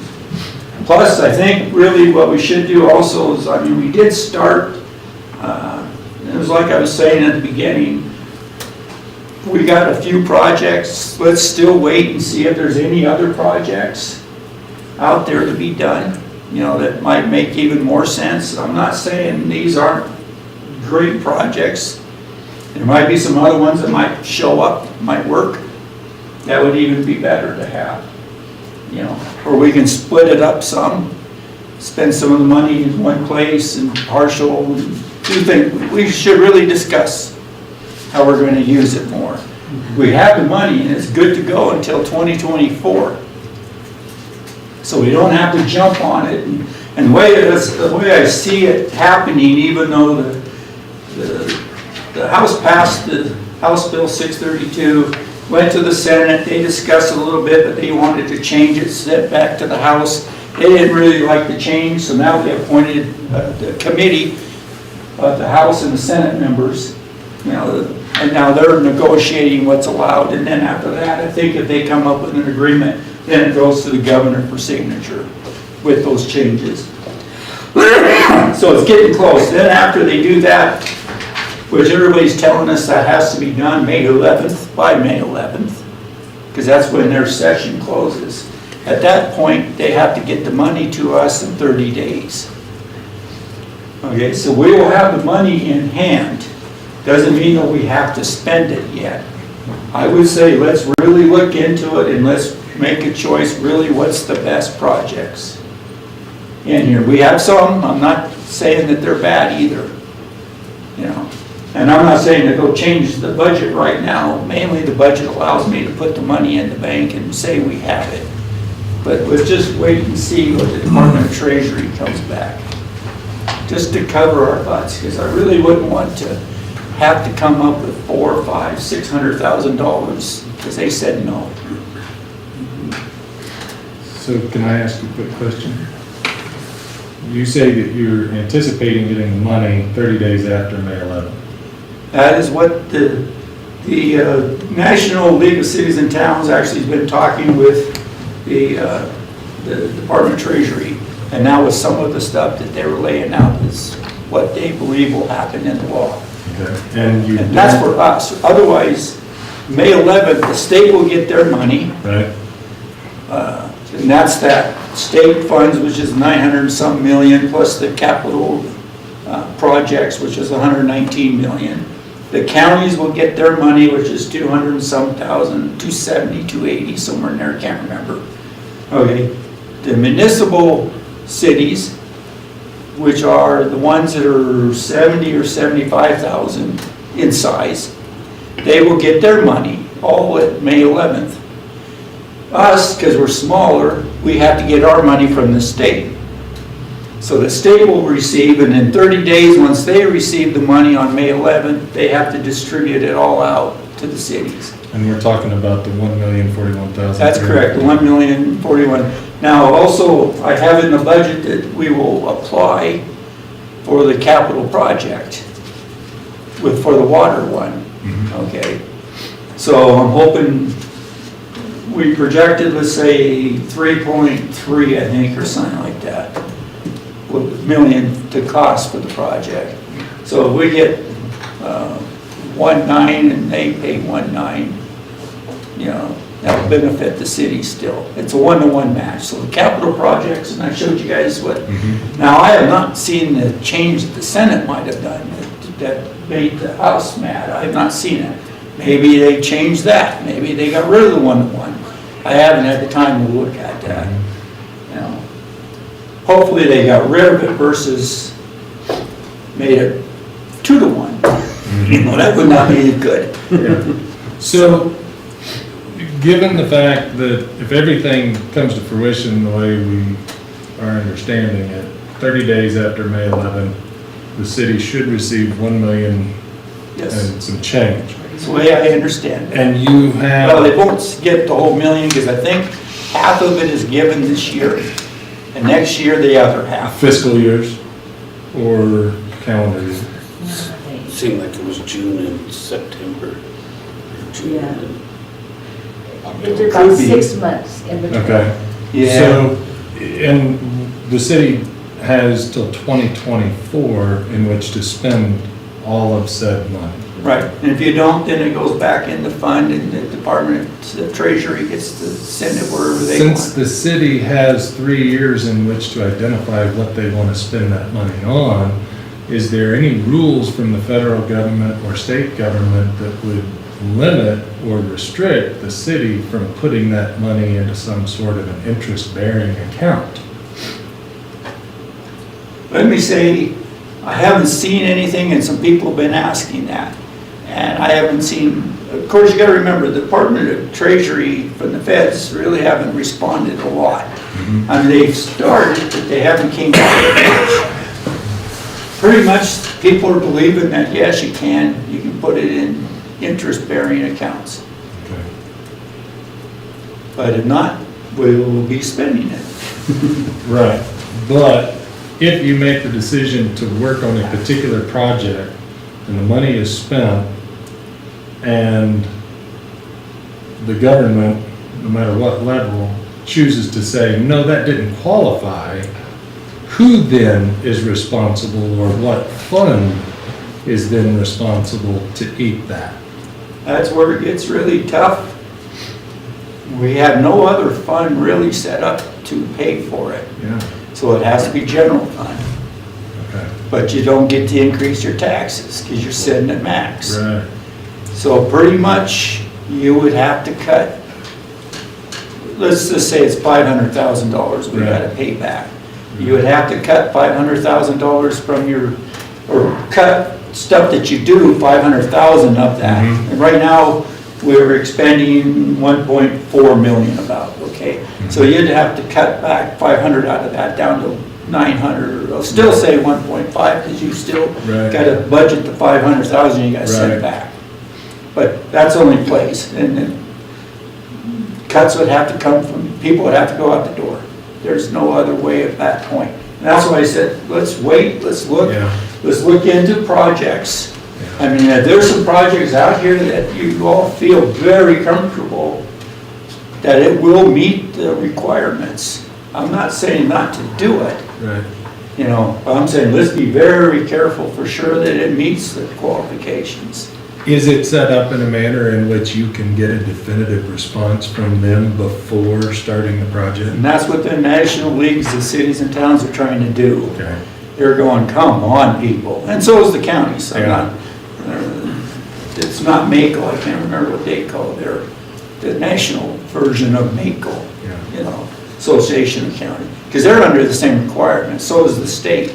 [SPEAKER 3] Plus, I think really what we should do also is, I mean, we did start, it was like I was saying at the beginning, we got a few projects. Let's still wait and see if there's any other projects out there to be done, you know, that might make even more sense. I'm not saying these aren't great projects. There might be some other ones that might show up, might work. That would even be better to have, you know, or we can split it up some, spend some of the money in one place and partial. Do things. We should really discuss how we're going to use it more. We have the money and it's good to go until 2024. So we don't have to jump on it. And the way I see it happening, even though the House passed the House Bill 632, went to the Senate, they discussed it a little bit, but they wanted to change it, sent it back to the House. They didn't really like the change, so now they appointed the committee of the House and the Senate members, you know, and now they're negotiating what's allowed, and then after that, I think if they come up with an agreement, then it goes to the governor for signature with those changes. So it's getting close. Then after they do that, which everybody's telling us that has to be done May 11th, by May 11th, because that's when their session closes. At that point, they have to get the money to us in 30 days. Okay, so we will have the money in hand. Doesn't mean that we have to spend it yet. I would say let's really look into it and let's make a choice, really what's the best projects in here. We have some, I'm not saying that they're bad either, you know. And I'm not saying to go change the budget right now. Mainly the budget allows me to put the money in the bank and say we have it. But let's just wait and see what the Department of Treasury comes back. Just to cover our butts, because I really wouldn't want to have to come up with $400,000, $500,000, $600,000 because they said no.
[SPEAKER 1] So can I ask you a quick question? You say that you're anticipating getting the money 30 days after May 11th.
[SPEAKER 3] That is what the National League of Cities and Towns actually has been talking with the Department of Treasury, and now with some of the stuff that they were laying out is what they believe will happen in the law.
[SPEAKER 1] Okay. And
[SPEAKER 3] that's for us. Otherwise, May 11th, the state will get their money.
[SPEAKER 1] Right.
[SPEAKER 3] And that's that state funds, which is 900 and some million, plus the capital projects, which is 119 million. The counties will get their money, which is 200 and some thousand, 270, 280, somewhere in there, I can't remember. Okay, the municipal cities, which are the ones that are 70 or 75,000 in size, they will get their money all at May 11th. Us, because we're smaller, we have to get our money from the state. So the state will receive, and in 30 days, once they receive the money on May 11th, they have to distribute it all out to the cities.
[SPEAKER 1] And we're talking about the 1,041,000.
[SPEAKER 3] That's correct, 1,041. Now, also, I have in the budget that we will apply for the capital project for the water one, okay? So I'm hoping, we projected, let's say, 3.3, I think, or something like that, million to cost for the project. So if we get 1.9 and they pay 1.9, you know, that'll benefit the city still. It's a 1-to-1 match. So the capital projects, and I showed you guys what, now I have not seen the change that the Senate might have done that made the House mad. I have not seen it. Maybe they changed that. Maybe they got rid of the 1-to-1. I haven't had the time to look at that. You know, hopefully they got rid of it versus made it 2-to-1. You know, that would not be good.
[SPEAKER 1] So, given the fact that if everything comes to fruition the way we are understanding it, 30 days after May 11th, the city should receive 1 million
[SPEAKER 3] Yes,
[SPEAKER 1] and some change.
[SPEAKER 3] that's the way I understand it.
[SPEAKER 1] And you
[SPEAKER 3] Well, they
[SPEAKER 1] have,
[SPEAKER 3] won't get the whole million because I think half of it is given this year. And next year, the other half.
[SPEAKER 1] fiscal years or calendar years?
[SPEAKER 5] Seemed like it was June and September. Or June
[SPEAKER 2] Yeah.
[SPEAKER 5] and
[SPEAKER 2] It's
[SPEAKER 5] October.
[SPEAKER 2] about
[SPEAKER 3] Could be.
[SPEAKER 2] 6 months in between.
[SPEAKER 1] Okay.
[SPEAKER 3] Yeah,
[SPEAKER 1] So, and the city has till 2024 in which to spend all of said money.
[SPEAKER 3] right. And if you don't, then it goes back in the fund and the Department of Treasury gets to send it wherever they
[SPEAKER 1] Since
[SPEAKER 3] want.
[SPEAKER 1] the city has 3 years in which to identify what they want to spend that money on, is there any rules from the federal government or state government that would limit or restrict the city from putting that money into some sort of an interest-bearing account?
[SPEAKER 3] Let me say, I haven't seen anything, and some people have been asking that. And I haven't seen, of course, you gotta remember, the Department of Treasury from the feds really haven't responded a lot. I mean, they've started, but they haven't came back with much. Pretty much, people are believing that, yes, you can put it in interest-bearing accounts.
[SPEAKER 1] Okay.
[SPEAKER 3] But if not, we will be spending it.
[SPEAKER 1] Right, but if you make the decision to work on a particular project and the money is spent and the government, no matter what level, chooses to say, no, that didn't qualify, who then is responsible or what fund is then responsible to eat that?
[SPEAKER 3] That's where it gets really tough. We have no other fund really set up to pay for it.
[SPEAKER 1] Yeah,
[SPEAKER 3] So it has to be general fund.
[SPEAKER 1] okay,
[SPEAKER 3] But you don't get to increase your taxes because you're sitting at max.
[SPEAKER 1] right,
[SPEAKER 3] So pretty much you would have to cut, let's just say it's $500,000 we gotta pay back. You would have to cut $500,000 from your, or cut stuff that you do, 500,000 of that. And right now, we're expending 1.4 million about, okay? So you'd have to cut back 500 out of that down to 900, or still say 1.5 because you still
[SPEAKER 1] Right.
[SPEAKER 3] gotta budget the 500,000 you gotta send
[SPEAKER 1] Right.
[SPEAKER 3] back. But that's the only place, and then cuts would have to come from, people would have to go out the door. There's no other way at that point. And that's why I said, let's wait, let's look into projects. I mean, there's some projects out here that you all feel very comfortable that it will meet the requirements. I'm not saying not to do it,
[SPEAKER 1] right.
[SPEAKER 3] you know, but I'm saying let's be very careful for sure that it meets the qualifications.
[SPEAKER 1] Is it set up in a manner in which you can get a definitive response from them before starting the project?
[SPEAKER 3] And that's what the national leagues of cities and towns are trying to do.
[SPEAKER 1] Okay.
[SPEAKER 3] They're going, come on, people. And so is the county, so
[SPEAKER 1] Yeah.
[SPEAKER 3] it's not MACO, I can't remember what they call it. They're the national version of MACO,
[SPEAKER 1] Yeah.
[SPEAKER 3] you know, Association of County. Because they're under the same requirements, so is the state,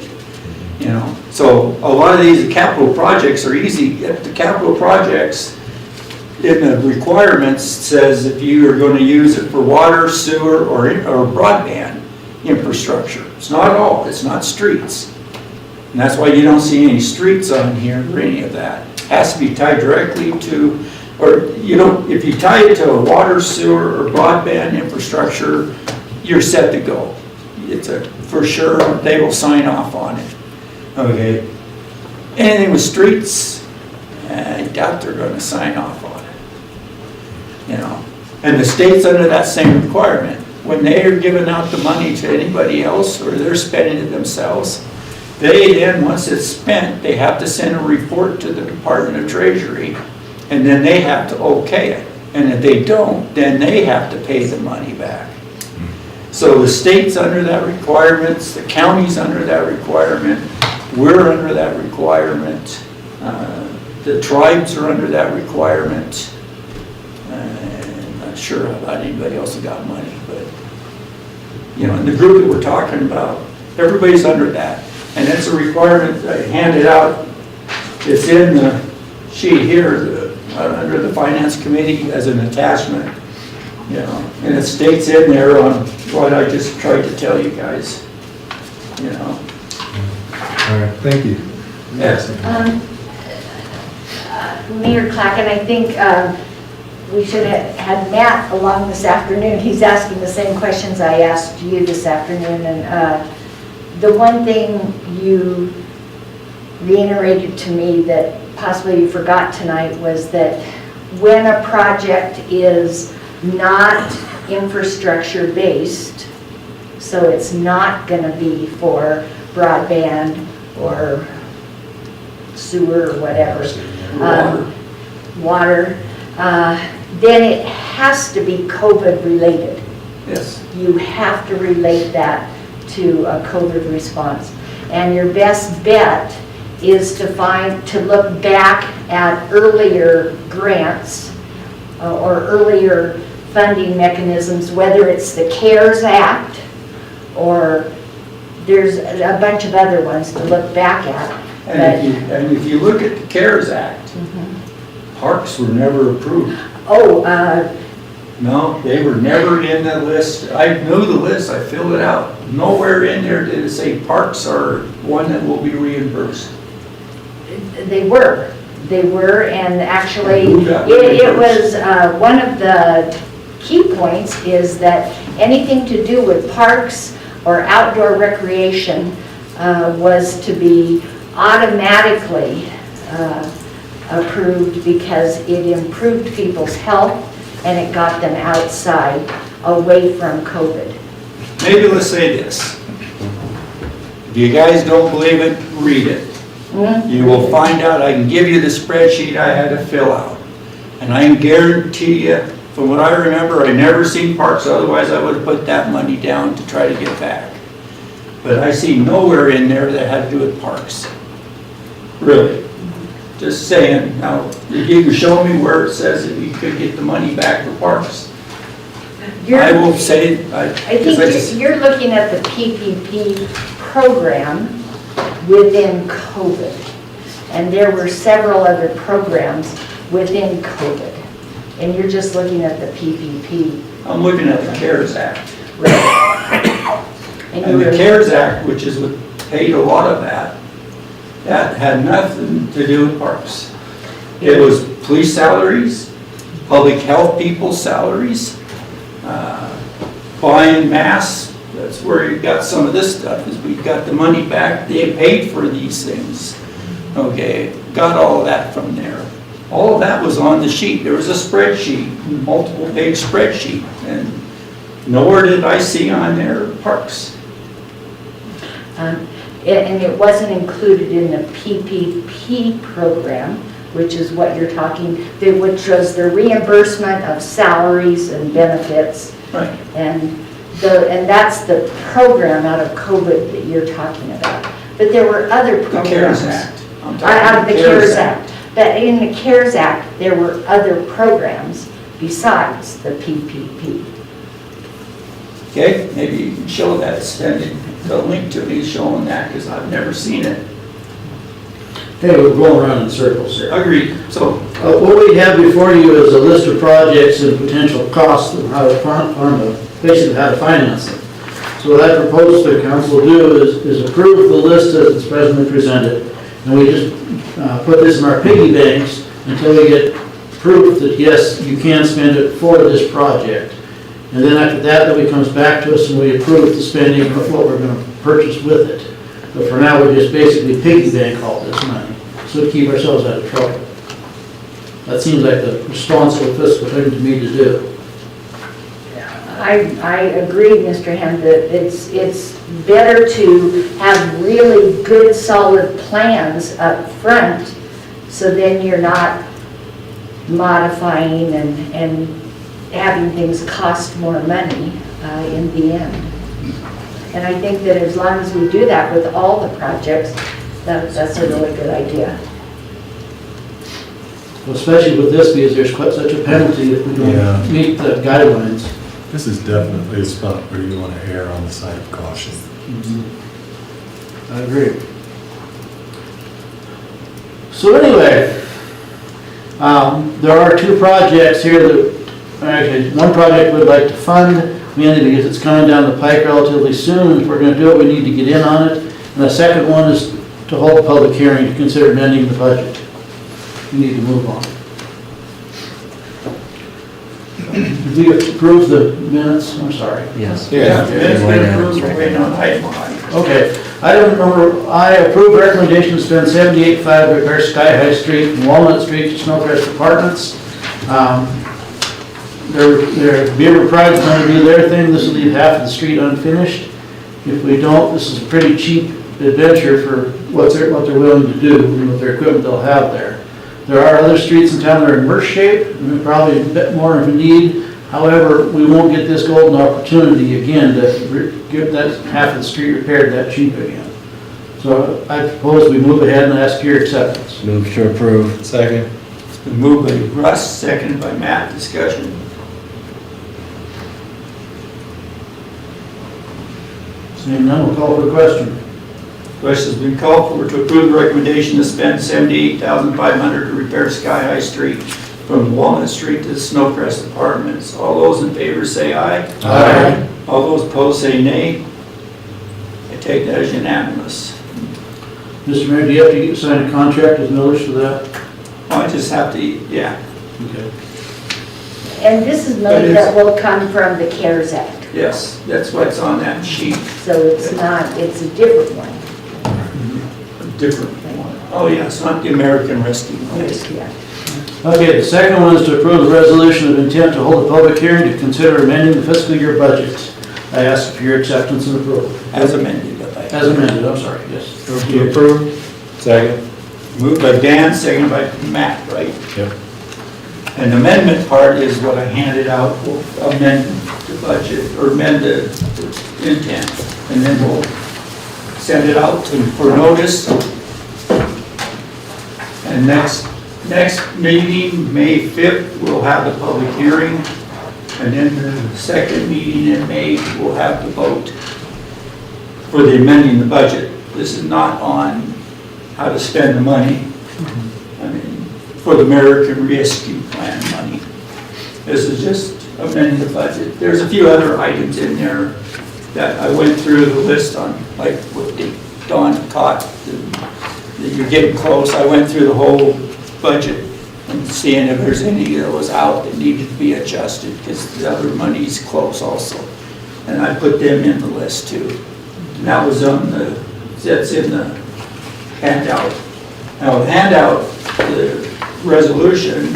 [SPEAKER 3] you know. So a lot of these capital projects are easy. If the capital projects in the requirements says if you are going to use it for water, sewer, or broadband infrastructure. It's not all, it's not streets. And that's why you don't see any streets on here or any of that. It has to be tied directly to, or you don't, if you tie it to a water, sewer, or broadband infrastructure, you're set to go. It's a, for sure, they will sign off on it. Okay. Anything with streets, I doubt they're gonna sign off on it. You know, and the state's under that same requirement. When they are giving out the money to anybody else, or they're spending it themselves, they then, once it's spent, they have to send a report to the Department of Treasury, and then they have to okay it. And if they don't, then they have to pay the money back. So the state's under that requirement, the county's under that requirement, we're under that requirement, the tribes are under that requirement. I'm not sure about anybody else that got money, but, you know, in the group that we're talking about, everybody's under that. And that's a requirement I handed out. It's in the sheet here, under the Finance Committee as an attachment, you know, and it states in there on what I just tried to tell you guys, you know.
[SPEAKER 1] All right, thank you.
[SPEAKER 3] Yes.
[SPEAKER 2] Mayor Clacken, I think we should have had Matt along this afternoon. He's asking the same questions I asked you this afternoon. And the one thing you reiterated to me that possibly you forgot tonight was that when a project is not infrastructure based, so it's not going to be for broadband or sewer or whatever, water, then it has to be COVID related.
[SPEAKER 3] Yes.
[SPEAKER 2] You have to relate that to a COVID response. And your best bet is to look back at earlier grants or earlier funding mechanisms, whether it's the CARES Act or there's a bunch of other ones to look back at.
[SPEAKER 3] And if you look at the CARES Act, parks were never approved.
[SPEAKER 2] Oh,
[SPEAKER 3] No, they were never in that list. I knew the list, I filled it out. Nowhere in there did it say parks are one that will be reimbursed.
[SPEAKER 2] they were, and actually,
[SPEAKER 3] Who got
[SPEAKER 2] it was, one of the key points is that anything to do with parks or outdoor recreation was to be automatically approved because it improved people's health and it got them outside, away from COVID.
[SPEAKER 3] Maybe let's say this. If you guys don't believe it, read it. You will find out. I can give you the spreadsheet I had to fill out. And I can guarantee you, from what I remember, I never seen parks, otherwise I would have put that money down to try to get back. But I see nowhere in there that had to do with parks. Really. Just saying. Now, if you can show me where it says that you could get the money back for parks. I will say,
[SPEAKER 2] I think you're looking at the PPP program within COVID. And there were several other programs within COVID. And you're just looking at the PPP.
[SPEAKER 3] I'm looking at the CARES Act.
[SPEAKER 2] Right.
[SPEAKER 3] And the CARES Act, which is what paid a lot of that had nothing to do with parks. It was police salaries, public health people's salaries, buying masks. That's where you got some of this stuff, is we got the money back. They paid for these things. Okay, got all of that from there. All of that was on the sheet. There was a spreadsheet, multiple page spreadsheet, and nowhere did I see on there parks.
[SPEAKER 2] And it wasn't included in the PPP program, which is what you're talking, which was the reimbursement of salaries and benefits.
[SPEAKER 3] Right.
[SPEAKER 2] And that's the program out of COVID that you're talking about. But there were other
[SPEAKER 3] The
[SPEAKER 2] programs.
[SPEAKER 3] CARES Act. I'm talking
[SPEAKER 2] Out of the CARES Act. But in the CARES Act, there were other programs besides the PPP.
[SPEAKER 3] Okay, maybe you can show that, send it, the link to me showing that, because I've never seen it.
[SPEAKER 8] Hey, we're going around in circles here.
[SPEAKER 3] Agreed, so,
[SPEAKER 8] What we have before you is a list of projects and potential costs and how to basically how to finance them. So what I propose the council do is approve the list as it's presently presented, and we just put this in our piggy banks until we get proof that yes, you can spend it for this project. And then after that, it comes back to us and we approve the spending of what we're going to purchase with it. But for now, we just basically piggy bank all this money, so to keep ourselves out of trouble. That seems like the responsible fiscal thing to me to do.
[SPEAKER 2] I agree, Mr. Ham, that it's better to have really good, solid plans up front, so then you're not modifying and having things cost more money in the end. And I think that as long as we do that with all the projects, that's a really good idea.
[SPEAKER 8] Well, especially with this, because there's quite such a penalty if we
[SPEAKER 1] Yeah.
[SPEAKER 8] don't meet the guidelines.
[SPEAKER 1] This is definitely a spot where you want to err on the side of caution.
[SPEAKER 8] I agree. So anyway, there are two projects here that, actually, one project we'd like to fund, mainly because it's coming down the pike relatively soon. If we're going to do it, we need to get in on it. And the second one is to hold a public hearing to consider amending the budget. We need to move on. Did we approve the minutes? I'm sorry.
[SPEAKER 10] Yes.
[SPEAKER 3] yeah, it's been approved, we're waiting on item I.
[SPEAKER 8] Okay, item number, I approve recommendation to spend $78,500 to repair Sky High Street and Walnut Street to Snowcrest Apartments. Their Beaver Pride's going to do their thing, this will leave half of the street unfinished. If we don't, this is a pretty cheap adventure for what they're willing to do and with their equipment they'll have there. There are other streets in town that are in worse shape, and probably a bit more of a need. However, we won't get this golden opportunity again to get that half of the street repaired that cheap again. So I propose we move ahead and ask your acceptance.
[SPEAKER 10] Move to approve.
[SPEAKER 1] Second.
[SPEAKER 3] It's been moved by Russ, seconded by Matt, discussion.
[SPEAKER 8] Seeing none, we'll call for the question.
[SPEAKER 3] Question's been called for to approve the recommendation to spend $78,500 to repair Sky High Street from Walnut Street to the Snowcrest Apartments. All those in favor say aye.
[SPEAKER 8] Aye.
[SPEAKER 3] All those opposed say nay. I take that as unanimous.
[SPEAKER 8] Mr. Mayor, do you have to sign a contract with Millers for that?
[SPEAKER 3] I just have to, yeah,
[SPEAKER 8] Okay.
[SPEAKER 2] And this is money that will come from the CARES Act,
[SPEAKER 3] yes, that's what's on that sheet,
[SPEAKER 2] so it's not, it's a different one.
[SPEAKER 3] a different one. Oh, yeah, it's not the American Rescue Plan.
[SPEAKER 2] Yeah.
[SPEAKER 8] Okay, the second one is to approve the resolution of intent to hold a public hearing to consider amending the fiscal year budget. I ask for your acceptance and approval.
[SPEAKER 3] As amended, I
[SPEAKER 8] As amended, I'm sorry, yes.
[SPEAKER 1] Move to approve. Second.
[SPEAKER 3] moved by Dan, seconded by Matt, right?
[SPEAKER 1] Yep.
[SPEAKER 3] And the amendment part is what I handed out, we'll amend the budget, or amend the intent, and then we'll send it out for notice. And next meeting, May 5th, we'll have the public hearing, and then the second meeting in May, we'll have the vote for the amending the budget. This is not on how to spend the money. I mean, for the American Rescue Plan money. This is just amending the budget. There's a few other items in there that I went through the list on, like what Don caught, that you're getting close. I went through the whole budget and seeing if there's any that was out that needed to be adjusted, because the other money's close also. And I put them in the list too. And that was on that's in the handout. Now, the handout, the resolution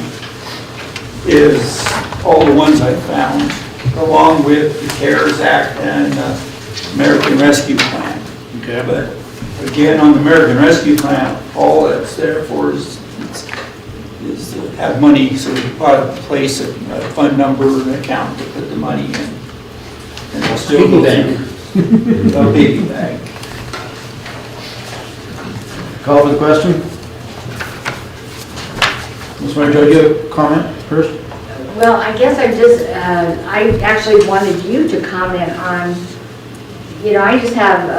[SPEAKER 3] is all the ones I found, along with the CARES Act and American Rescue Plan.
[SPEAKER 8] Okay.
[SPEAKER 3] But again, on the American Rescue Plan, all that's there for is have money, so we ought to place a fund number, an account to put the money in. And we'll still
[SPEAKER 8] Piggy
[SPEAKER 3] go
[SPEAKER 8] bank.
[SPEAKER 3] through a piggy bank.
[SPEAKER 8] Call for the question? Ms. Marjorie, do you have a comment first?
[SPEAKER 2] Well, I guess I actually wanted you to comment on, I just have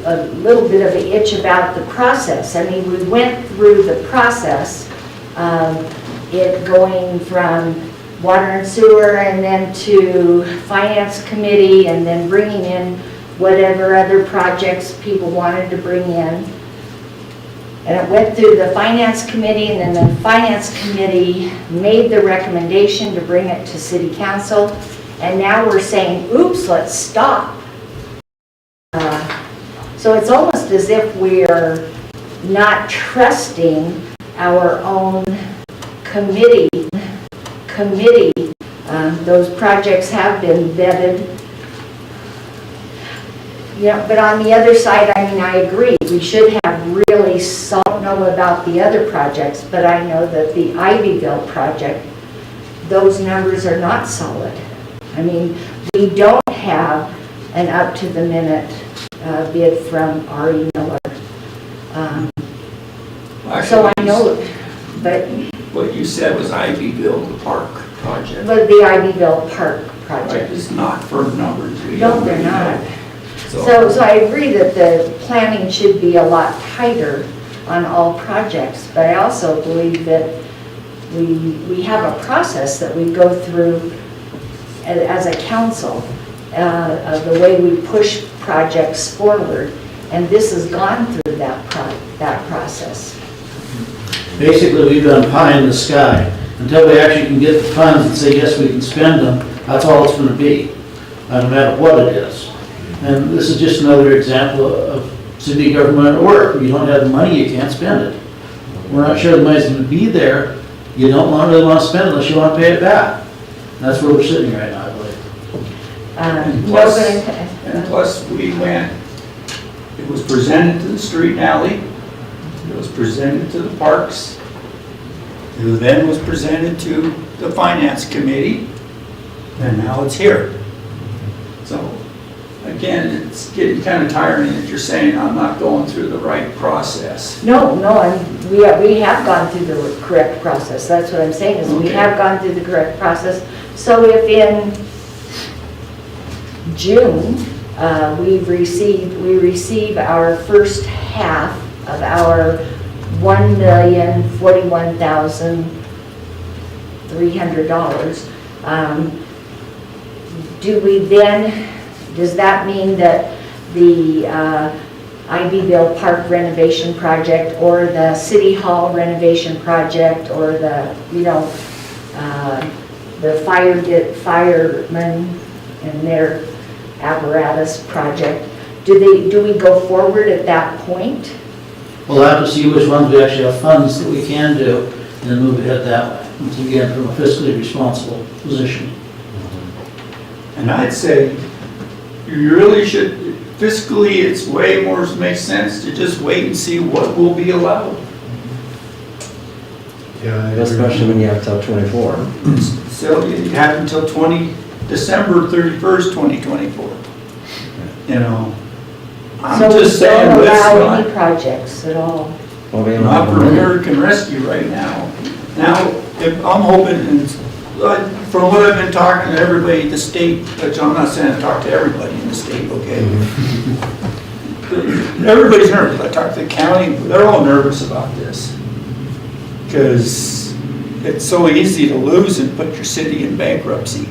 [SPEAKER 2] a little bit of an itch about the process. I mean, we went through the process of it going from water and sewer and then to finance committee and then bringing in whatever other projects people wanted to bring in. And it went through the finance committee, and then the finance committee made the recommendation to bring it to city council. And now we're saying, oops, let's stop. So it's almost as if we're not trusting our own committee. Those projects have been vetted. Yeah, but on the other side, I mean, I agree, we should have really, I don't know about the other projects, but I know that the Ivyville project, those numbers are not solid. I mean, we don't have an up-to-the-minute bid from R.E. Miller. So I know, but
[SPEAKER 3] What you said was Ivyville, the park project.
[SPEAKER 2] the Ivyville Park project.
[SPEAKER 3] It's not firm numbers.
[SPEAKER 2] No, they're not. So I agree that the planning should be a lot tighter on all projects, but I also believe that we have a process that we go through as a council of the way we push projects forward, and this has gone through that process.
[SPEAKER 8] Basically, we've done pie in the sky. Until we actually can get the funds and say, yes, we can spend them, that's all it's gonna be, no matter what it is. And this is just another example of city government at work. If you don't have the money, you can't spend it. We're not sure the money's gonna be there. You don't really want to spend it unless you want to pay it back. And that's where we're sitting right now, I believe.
[SPEAKER 3] And plus, we went, it was presented to the street and alley, it was presented to the parks, it then was presented to the finance committee, and now it's here. So, again, it's getting kind of tiring that you're saying I'm not going through the right process.
[SPEAKER 2] No, we have gone through the correct process. That's what I'm saying, is we have gone through the correct process. So if in June, we receive our first half of our $1,041,300, do we then, does that mean that the Ivyville Park renovation project or the City Hall renovation project or the, the firemen and their apparatus project, do we go forward at that point?
[SPEAKER 8] We'll have to see which ones we actually have funds that we can do and then move ahead that way. Once again, from a fiscally responsible position.
[SPEAKER 3] And I'd say you really should, fiscally, it's way more, makes sense to just wait and see what will be allowed.
[SPEAKER 11] Yeah,
[SPEAKER 10] Especially when you have till 24.
[SPEAKER 3] So you have until December 31st, 2024. I'm just saying,
[SPEAKER 2] So we
[SPEAKER 3] let's
[SPEAKER 2] don't allow
[SPEAKER 3] not,
[SPEAKER 2] any projects at all?
[SPEAKER 10] Well, we don't
[SPEAKER 3] not
[SPEAKER 10] have
[SPEAKER 3] for
[SPEAKER 10] the money.
[SPEAKER 3] American Rescue right now. Now, if I'm hoping, and from what I've been talking to everybody at the state, which I'm not saying I talk to everybody in the state, okay? Everybody's nervous. I talk to the county, they're all nervous about this. Because it's so easy to lose and put your city in bankruptcy,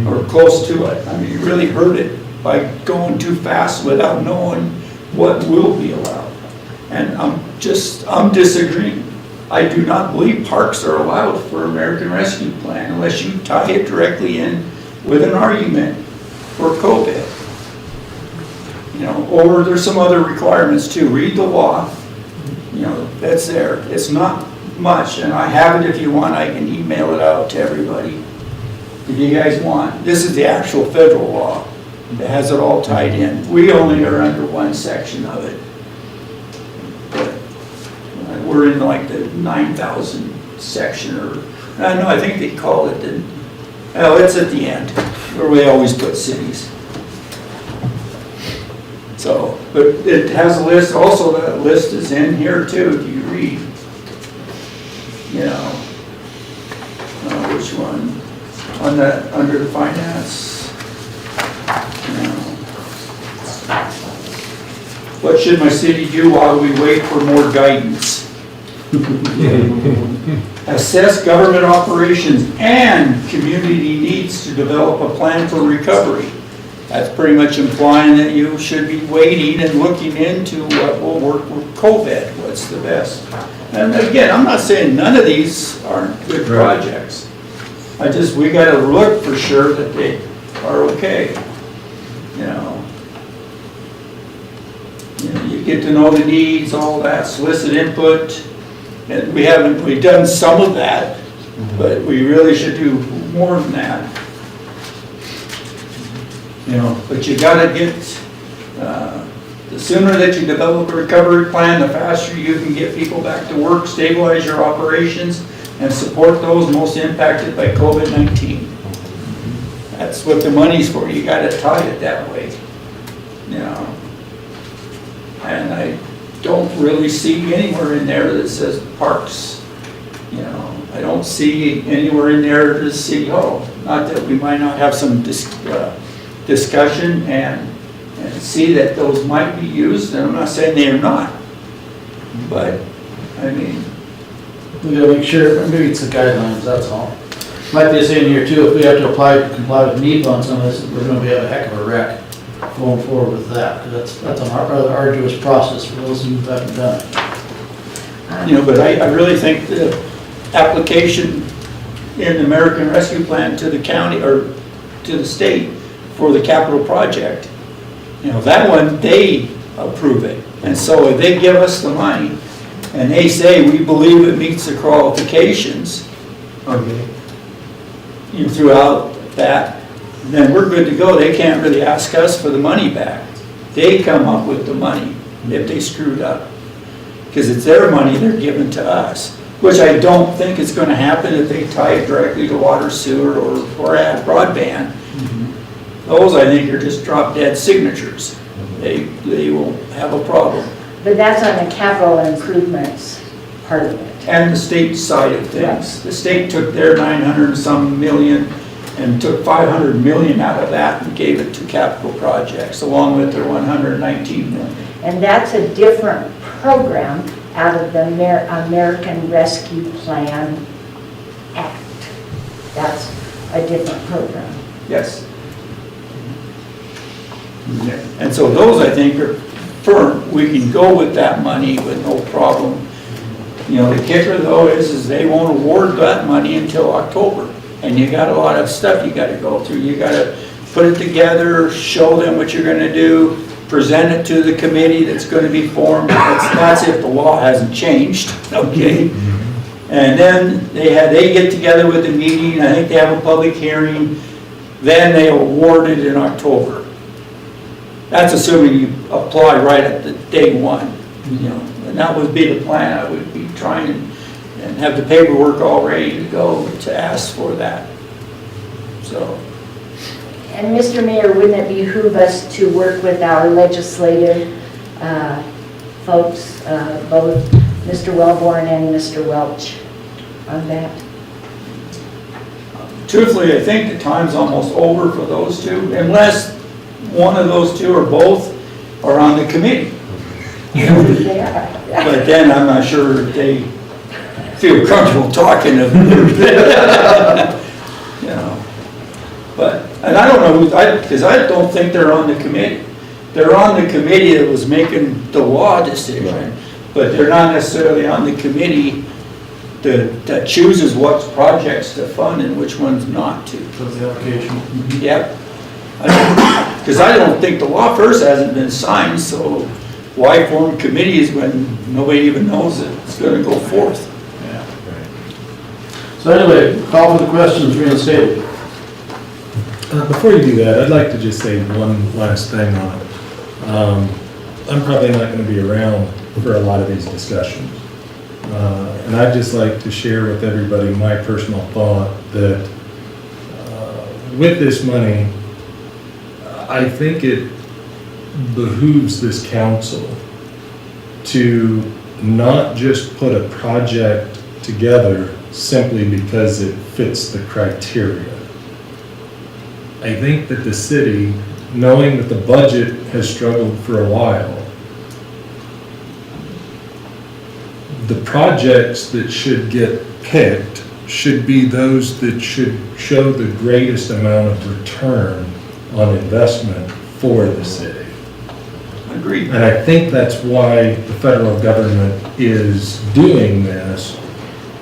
[SPEAKER 3] or close to it. I mean, you really hurt it by going too fast without knowing what will be allowed. And I'm disagreeing. I do not believe parks are allowed for American Rescue Plan unless you tie it directly in with an argument for COVID. Or there's some other requirements too. Read the law. That's there. It's not much, and I have it if you want. I can email it out to everybody if you guys want. This is the actual federal law that has it all tied in. We only are under one section of it. But we're in like the 9,000 section, or, I know, I think they called it, oh, it's at the end, where we always put cities. So, but it has a list, also that list is in here too, if you read, you know, which one, on that, under the finance, you know. What should my city do while we wait for more guidance? Assess government operations and community needs to develop a plan for recovery. That's pretty much implying that you should be waiting and looking into what will work with COVID, what's the best. And again, I'm not saying none of these aren't good projects. We gotta look for sure that they are okay, you know. You know, you get to know the needs, all that, solicit input, and we've done some of that, but we really should do more than that. You know, but you gotta get, the sooner that you develop a recovery plan, the faster you can get people back to work, stabilize your operations, and support those most impacted by COVID-19. That's what the money's for, you gotta tie it that way, you know. And I don't really see anywhere in there that says parks, you know. I don't see anywhere in there to see, not that we might not have some discussion and see that those might be used, and I'm not saying they are not, but, I mean.
[SPEAKER 8] We gotta make sure, maybe it's the guidelines, that's all. Might be saying here too, if we have to comply with NEPA on some of this, we're gonna have a heck of a wreck going forward with that, because that's a rather arduous process for those who haven't done it.
[SPEAKER 3] You know, but I really think the application in the American Rescue Plan to the county, or to the state for the capital project, you know, that one, they approve it. And so if they give us the money, and they say, we believe it meets the qualifications, you know, throughout that, then we're good to go. They can't really ask us for the money back. They come up with the money if they screwed up. Because it's their money they're giving to us, which I don't think is going to happen if they tie it directly to water, sewer, or add broadband. Those, I think, are just drop dead signatures. They will have a problem.
[SPEAKER 2] But that's on the capital improvements part of it.
[SPEAKER 3] And the state side of things. The state took their 900 and some million and took 500 million out of that and gave it to capital projects, along with their 119 million.
[SPEAKER 2] And that's a different program out of the American Rescue Plan Act. That's a different program.
[SPEAKER 3] Yes. And so those, I think, are firm. We can go with that money with no problem. You know, the kicker though is they won't award that money until October. And you got a lot of stuff you got to go through. You got to put it together, show them what you're going to do, present it to the committee that's going to be formed. That's if the law hasn't changed, okay? And then they get together with the meeting. I think they have a public hearing. Then they award it in October. That's assuming you apply right at the day one, you know. And that would be the plan. I would be trying and have the paperwork all ready to go to ask for that. So.
[SPEAKER 2] And Mr. Mayor, wouldn't it behoove us to work with our legislative folks, both Mr. Wellborn and Mr. Welch on that?
[SPEAKER 3] Truthfully, I think the time's almost over for those two, unless one of those two or both are on the committee.
[SPEAKER 2] Yeah.
[SPEAKER 3] But then I'm not sure if they feel comfortable talking to them. You know. But, and I don't know, because I don't think they're on the committee. They're on the committee that was making the law decision, but they're not necessarily on the committee that chooses what projects to fund and which ones not to.
[SPEAKER 8] For the allocation.
[SPEAKER 3] Yep. Because I don't think the law first hasn't been signed, so why form committees when nobody even knows that it's going to go forth?
[SPEAKER 8] Yeah. So anyway, call for the questions reinstated.
[SPEAKER 1] Before you do that, I'd like to just say one last thing on it. I'm probably not going to be around for a lot of these discussions. And I'd just like to share with everybody my personal thought that with this money, I think it behooves this council to not just put a project together simply because it fits the criteria. I think that the city, knowing that the budget has struggled for a while, the projects that should get picked should be those that should show the greatest amount of return on investment for the city.
[SPEAKER 3] Agreed.
[SPEAKER 1] And I think that's why the federal government is doing this,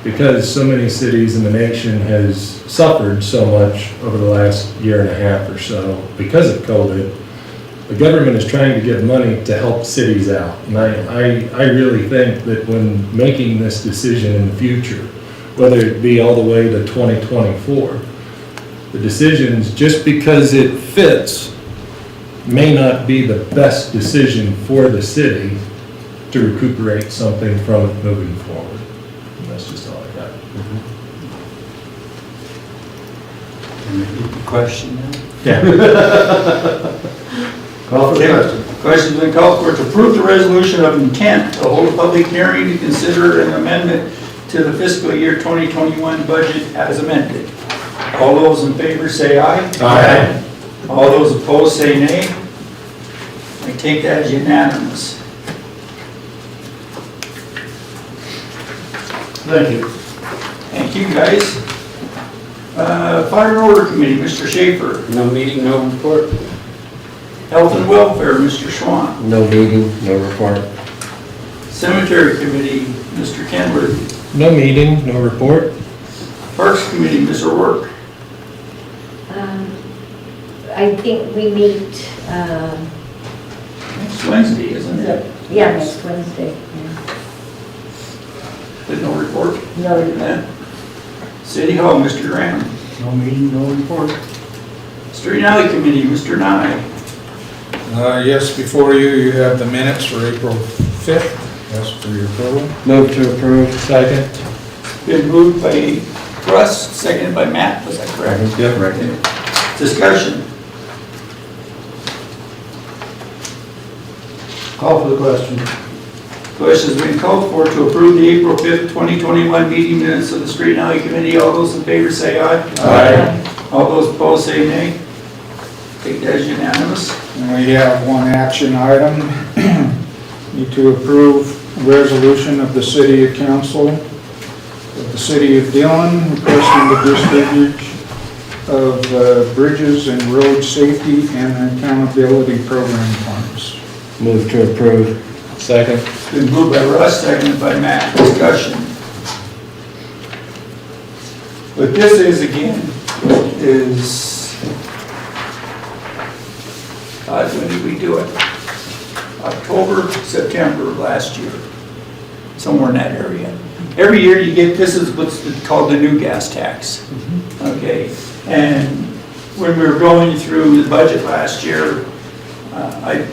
[SPEAKER 1] because so many cities in the nation has suffered so much over the last year and a half or so because of COVID. The government is trying to give money to help cities out. And I really think that when making this decision in the future, whether it be all the way to 2024, the decisions, just because it fits, may not be the best decision for the city to recuperate something from it moving forward. And that's just all I got.
[SPEAKER 3] Question now?
[SPEAKER 1] Yeah.
[SPEAKER 8] Call for the question.
[SPEAKER 3] Question's been called for to approve the resolution of intent to hold a public hearing to consider an amendment to the fiscal year 2021 budget as amended. All those in favor say aye.
[SPEAKER 1] Aye.
[SPEAKER 3] All those opposed say nay. I take that as unanimous.
[SPEAKER 8] Thank you.
[SPEAKER 3] Thank you, guys. Fire and Order Committee, Mr. Schaefer.
[SPEAKER 5] No meeting, no report?
[SPEAKER 3] Health and Welfare, Mr. Schwann.
[SPEAKER 10] No meeting, no report.
[SPEAKER 3] Cemetery Committee, Mr. Kenworthy.
[SPEAKER 1] No meeting, no report.
[SPEAKER 3] Parks Committee, Mr. Work.
[SPEAKER 2] I think we meet,
[SPEAKER 3] Next Wednesday, isn't it?
[SPEAKER 2] yeah, next Wednesday.
[SPEAKER 3] With no report?
[SPEAKER 2] No,
[SPEAKER 3] Yeah. City Hall, Mr. Graham.
[SPEAKER 8] No meeting, no report.
[SPEAKER 3] Street and Alley Committee, Mr. Nye.
[SPEAKER 13] Yes, before you, you have the minutes for April 5th. Ask for your approval.
[SPEAKER 10] Move to approve.
[SPEAKER 1] Second.
[SPEAKER 3] Been moved by Russ, seconded by Matt, was that correct?
[SPEAKER 10] Yep, right.
[SPEAKER 3] Discussion.
[SPEAKER 8] Call for the question.
[SPEAKER 3] Question's been called for to approve the April 5th, 2021 meeting minutes of the Street and Alley Committee. All those in favor say aye.
[SPEAKER 1] Aye.
[SPEAKER 3] All those opposed say nay. Take that as unanimous.
[SPEAKER 13] And we have one action item. Need to approve resolution of the City Council of the City of Dillon requesting the distribution of bridges and road safety and accountability program funds.
[SPEAKER 10] Move to approve.
[SPEAKER 1] Second.
[SPEAKER 3] Been moved by Russ, seconded by Matt. Discussion. What this is again, is, when did we do it? October, September of last year, somewhere in that area. Every year you get, this is what's called the new gas tax. Okay, and when we were going through the budget last year, I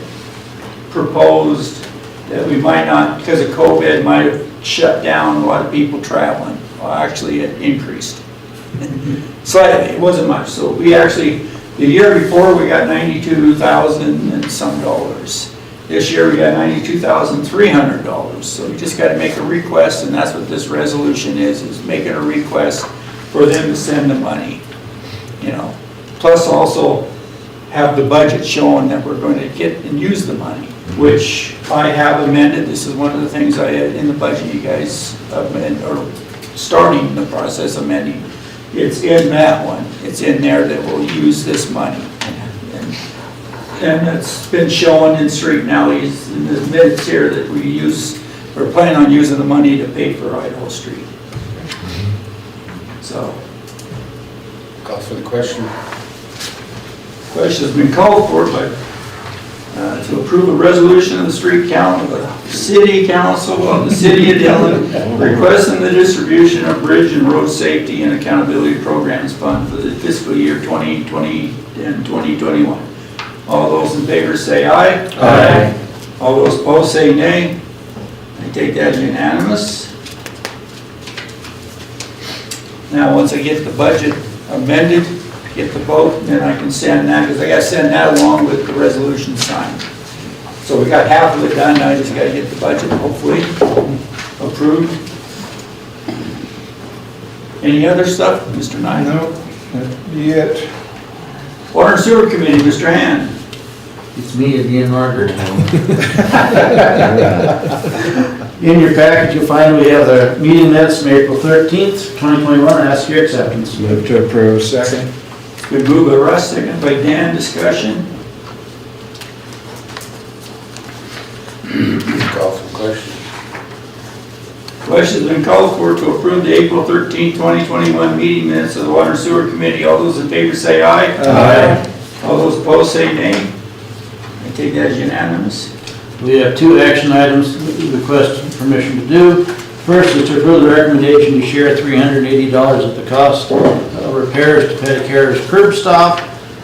[SPEAKER 3] proposed that we might not, because of COVID, might have shut down a lot of people traveling. Well, actually it increased slightly, it wasn't much. So we actually, the year before we got 92,000 and some dollars. This year we got $92,300. So we just got to make a request, and that's what this resolution is making a request for them to send the money, you know. Plus also have the budget showing that we're going to get and use the money, which I have amended. This is one of the things I had in the budget, you guys, or starting the process of amending. It's in that one. It's in there that we'll use this money. And it's been shown in street and alleys in the minutes here that we use, we're planning on using the money to pay for Idaho Street. So,
[SPEAKER 5] Call for the question.
[SPEAKER 3] question's been called for, but to approve a resolution of the City Council of the City of Dillon requesting the distribution of bridge and road safety and accountability programs fund for the fiscal year 2020 and 2021. All those in favor say aye.
[SPEAKER 1] Aye.
[SPEAKER 3] All those opposed say nay. I take that as unanimous. Now, once I get the budget amended, get the vote, then I can send that, because I gotta send that along with the resolution signed. So we got half of it done, now I just gotta get the budget hopefully approved. Any other stuff, Mr. Nye?
[SPEAKER 13] No, that'd be it.
[SPEAKER 3] Water and Sewer Committee, Mr. Hand.
[SPEAKER 8] It's me again, Margaret. In your package, you'll find we have the meeting minutes from April 13th, 2021. I ask your acceptance.
[SPEAKER 13] Move to approve. Second.
[SPEAKER 3] Been moved by Russ, second by Dan, discussion.
[SPEAKER 5] Call for question.
[SPEAKER 3] Question's been called for to approve the April 13th, 2021 meeting minutes of the Water and Sewer Committee. All those in favor say aye.
[SPEAKER 13] Aye.
[SPEAKER 3] All those opposed say nay. I take that as unanimous.
[SPEAKER 8] We have two action items we request permission to do. First is to approve the recommendation to share $380 at the cost of repairs to Petticare's curb stop.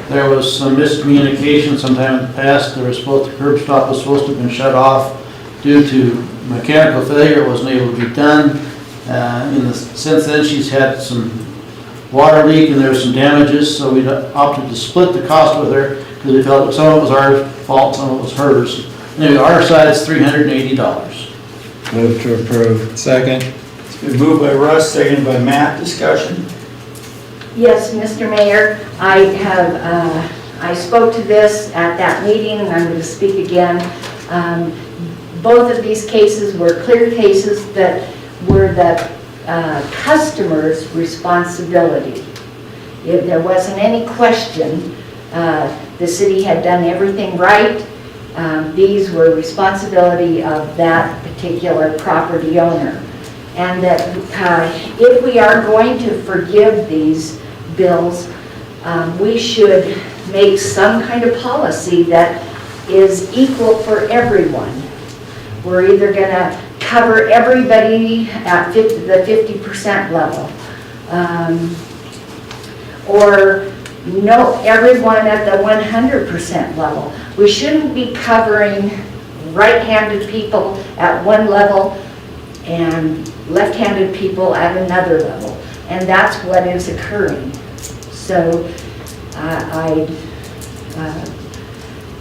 [SPEAKER 8] There was some miscommunication sometime in the past. The curb stop was supposed to have been shut off due to mechanical failure. It wasn't able to be done. Since then, she's had some water leak and there were some damages, so we opted to split the cost with her because we felt some of it was our fault, some of it was hers. Anyway, our side is $380.
[SPEAKER 13] Move to approve. Second.
[SPEAKER 3] It's been moved by Russ, seconded by Matt, discussion.
[SPEAKER 2] Yes, Mr. Mayor, I spoke to this at that meeting, and I'm going to speak again. Both of these cases were clear cases that were the customer's responsibility. If there wasn't any question, the city had done everything right. These were responsibility of that particular property owner. And that if we are going to forgive these bills, we should make some kind of policy that is equal for everyone. We're either going to cover everybody at the 50% level, or no, everyone at the 100% level. We shouldn't be covering right-handed people at one level and left-handed people at another level. And that's what is occurring. So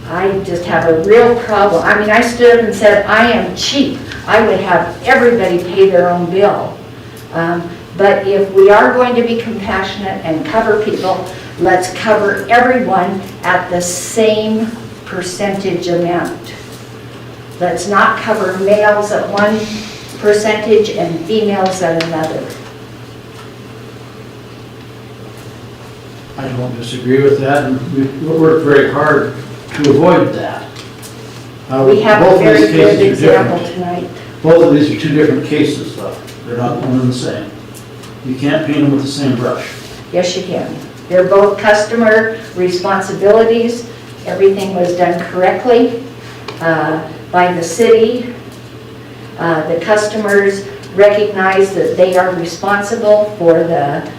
[SPEAKER 2] I just have a real problem. I mean, I stood up and said, I am cheap. I would have everybody pay their own bill. But if we are going to be compassionate and cover people, let's cover everyone at the same percentage amount. Let's not cover males at one percentage and females at another.
[SPEAKER 8] I don't disagree with that, and we worked very hard to avoid that.
[SPEAKER 2] We have a
[SPEAKER 8] Both of
[SPEAKER 2] very
[SPEAKER 8] these
[SPEAKER 2] good
[SPEAKER 8] cases are
[SPEAKER 2] example
[SPEAKER 8] different.
[SPEAKER 2] tonight.
[SPEAKER 8] Both of these are two different cases, though. They're not one and the same. You can't paint them with the same brush.
[SPEAKER 2] Yes, you can. They're both customer responsibilities. Everything was done correctly by the city. The customers recognize that they are responsible for the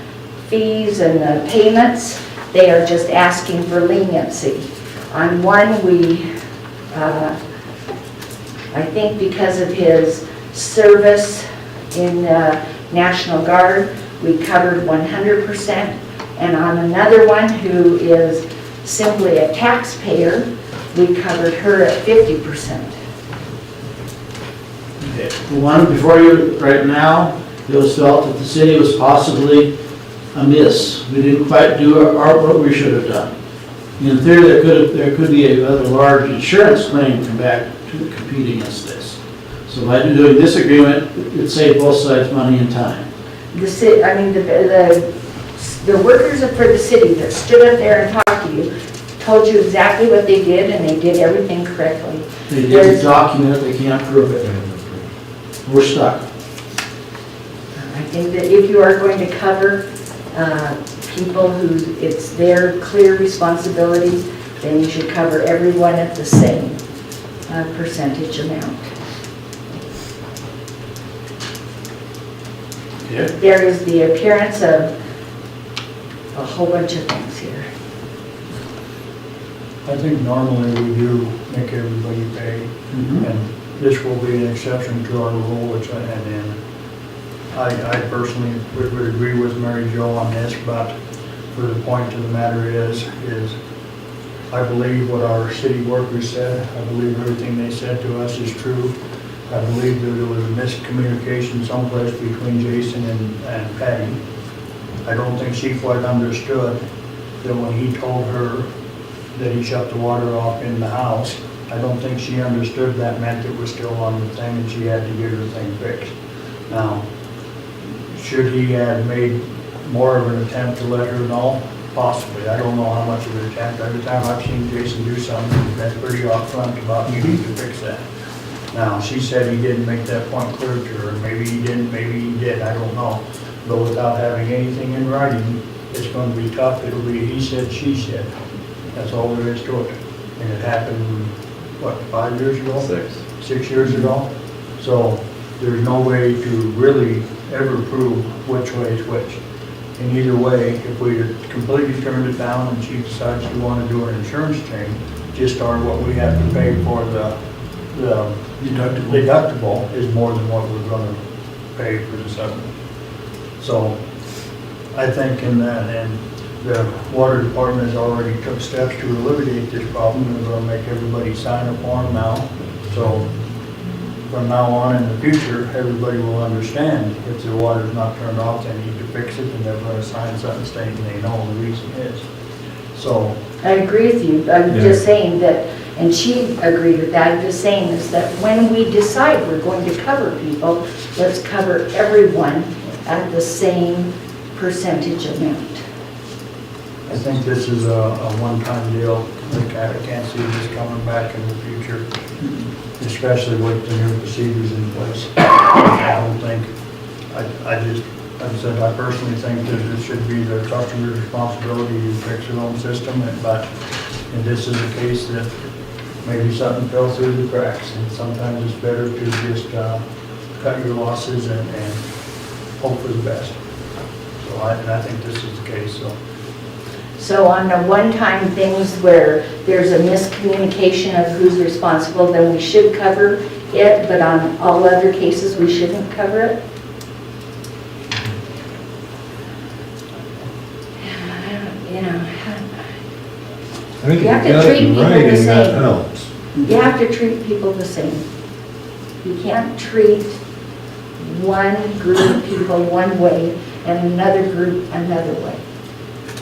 [SPEAKER 2] fees and the payments. They are just asking for leniency. On one, I think because of his service in the National Guard, we covered 100%. And on another one, who is simply a taxpayer, we covered her at 50%.
[SPEAKER 8] Okay. The one before you right now, it was felt that the city was possibly amiss. We didn't quite do what we should have done. In theory, there could be a rather large insurance claim come back to compete against this. So by doing this agreement, it saved both sides money and time.
[SPEAKER 2] The city, I mean, the workers for the city that stood up there and talked to you told you exactly what they did, and they did everything correctly.
[SPEAKER 8] They didn't document it, they can't prove it. We're stuck.
[SPEAKER 2] I think that if you are going to cover people who it's their clear responsibility, then you should cover everyone at the same percentage amount.
[SPEAKER 8] Yeah.
[SPEAKER 2] There is the appearance of a whole bunch of things here.
[SPEAKER 14] I think normally we do make everybody pay, and this will be an exception to our rule, which I had in. I personally would agree with Mary Jo on this, but for the point of the matter is I believe what our city workers said. I believe everything they said to us is true. I believe that there was a miscommunication someplace between Jason and Patty. I don't think she quite understood that when he told her that he shut the water off in the house, I don't think she understood that meant it was still on the thing and she had to get her thing fixed. Now, should he have made more of an attempt to let her know? Possibly. I don't know how much of an attempt. Every time I've seen Jason do something, he's been pretty upfront about needing to fix that. Now, she said he didn't make that point clear to her. Maybe he didn't, maybe he did, I don't know. But without having anything in writing, it's going to be tough. It'll be he said, she said. That's all there is to it. And it happened, what, 5 years ago? 6 years ago. So there's no way to really ever prove which way is which. And either way, if we had completely turned it down and she decides to want to do an insurance claim, just our what we have to pay for the deductible is more than what we're going to pay for the settlement. So I think in that, and the water department has already took steps to eliminate this problem. They're going to make everybody sign a form now. So from now on in the future, everybody will understand if their water's not turned off, they need to fix it, and they're going to sign something stating they know the reason is. So
[SPEAKER 2] I agree with you. I'm just saying that, and she agreed with that. I'm just saying is that when we decide we're going to cover people, let's cover everyone at the same percentage amount.
[SPEAKER 14] I think this is a one-time deal. Like, I can't see this coming back in the future, especially with the new procedures in place. I don't think, I just, like I said, I personally think that it should be the customer's responsibility to fix their own system, but and this is a case that maybe something fell through the cracks, and sometimes it's better to just cut your losses and hope for the best. So I think this is the case, so.
[SPEAKER 2] So on the one-time things where there's a miscommunication of who's responsible, then we should cover it, but on all other cases, we shouldn't cover it? You know,
[SPEAKER 1] I think if
[SPEAKER 2] You have to
[SPEAKER 1] you got it
[SPEAKER 2] treat
[SPEAKER 1] in
[SPEAKER 2] people the
[SPEAKER 1] writing, that
[SPEAKER 2] same.
[SPEAKER 1] helps.
[SPEAKER 2] you have to treat people the same. You can't treat one group of people one way and another group another way.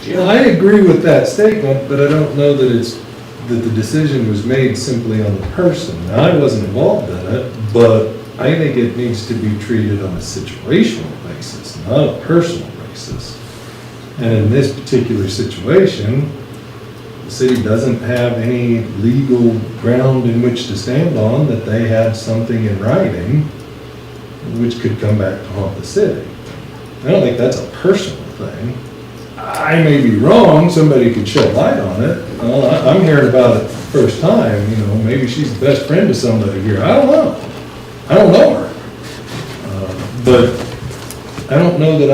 [SPEAKER 1] Well, I agree with that statement, but I don't know that that the decision was made simply on the person. Now, I wasn't involved in it, but I think it needs to be treated on a situational basis, not a personal basis. And in this particular situation, the city doesn't have any legal ground in which to stand on that they had something in writing which could come back to haunt the city. I don't think that's a personal thing. I may be wrong, somebody could shed light on it. Well, I'm hearing about it the first time, maybe she's the best friend to somebody here. I don't know. I don't know her. But I don't know that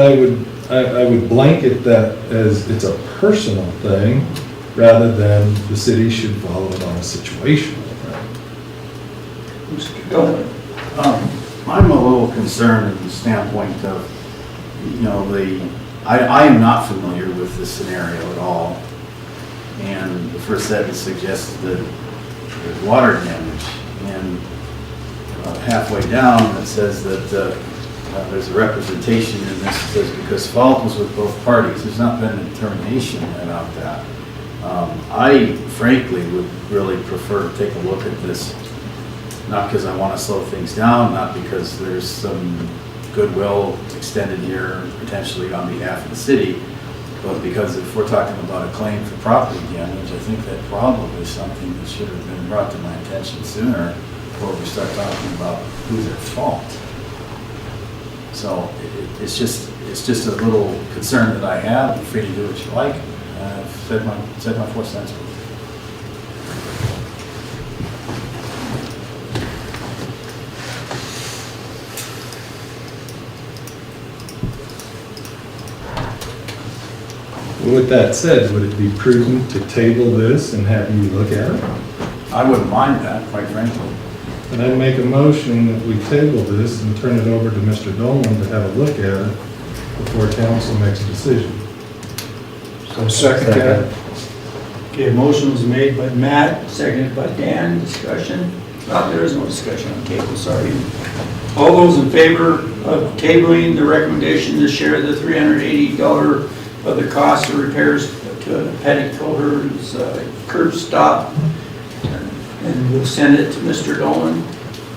[SPEAKER 1] I would blanket that as it's a personal thing rather than the city should follow it on a situational thing.
[SPEAKER 3] Go ahead.
[SPEAKER 7] I'm a little concerned from the standpoint of, I am not familiar with this scenario at all. And the first sentence suggests that there's water damage. And halfway down, it says that there's a representation in this that says because fault was with both parties. There's not been a determination about that. I frankly would really prefer to take a look at this, not because I want to slow things down, not because there's some goodwill extended here potentially on behalf of the city, but because if we're talking about a claim for property damage, I think that probably is something that should have been brought to my attention sooner before we start talking about who's at fault. So it's just a little concern that I have. You're free to do what you like. I've said my 4 cents.
[SPEAKER 1] With that said, would it be prudent to table this and have you look at it?
[SPEAKER 7] I wouldn't mind that, quite frankly.
[SPEAKER 1] And I'd make a motion that we table this and turn it over to Mr. Dillon to have a look at it before council makes a decision.
[SPEAKER 13] Second that.
[SPEAKER 3] Okay, motion was made by Matt, seconded by Dan, discussion. Oh, there is no discussion on table, sorry. All those in favor of tabling the recommendation to share the $380 of the cost of repairs to Petticoater's curb stop, and we'll send it to Mr. Dolan.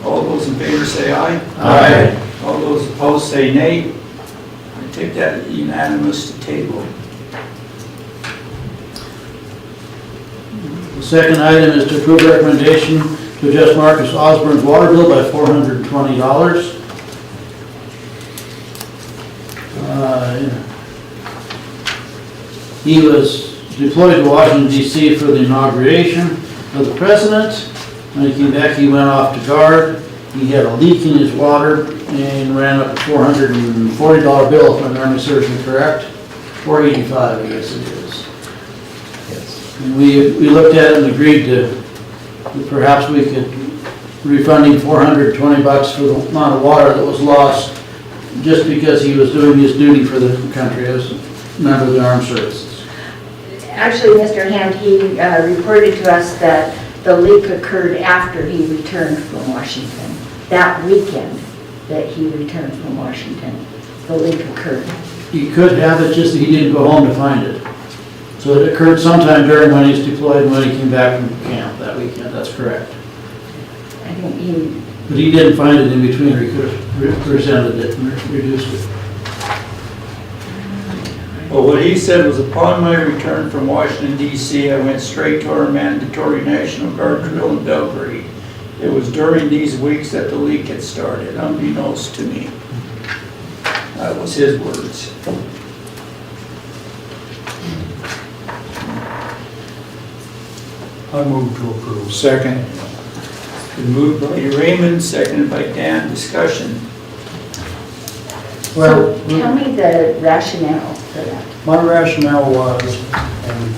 [SPEAKER 3] All those in favor say aye.
[SPEAKER 10] Aye.
[SPEAKER 3] All those opposed say nay. I take that unanimous to table.
[SPEAKER 8] The second item is to approve recommendation to adjust Marcus Osborne's water bill by $420. He was deployed to Washington DC for the inauguration of the president. When he came back, he went off to guard. He had a leak in his water and ran up a $440 bill, if my memory serves me correct. $485, I guess it is. And we looked at it and agreed to perhaps we could refund him $420 for the amount of water that was lost, just because he was doing his duty for the country as a member of the armed services.
[SPEAKER 2] Actually, Mr. Hand, he reported to us that the leak occurred after he returned from Washington. That weekend that he returned from Washington, the leak occurred.
[SPEAKER 8] He could have it, just that he didn't go home to find it. So it occurred sometime during when he's deployed and when he came back from camp that weekend, that's correct.
[SPEAKER 2] I think he,
[SPEAKER 8] But he didn't find it in between, or he could have presented it and reduced it.
[SPEAKER 3] Well, what he said was, upon my return from Washington DC, I went straight to our mandatory National Guard drill in Belgrade. It was during these weeks that the leak had started, unbeknownst to me. That was his words.
[SPEAKER 14] I move to approve.
[SPEAKER 13] Second.
[SPEAKER 3] Been moved by Raymond, seconded by Dan, discussion.
[SPEAKER 14] Well,
[SPEAKER 2] so tell me the rationale for that.
[SPEAKER 14] my rationale was, and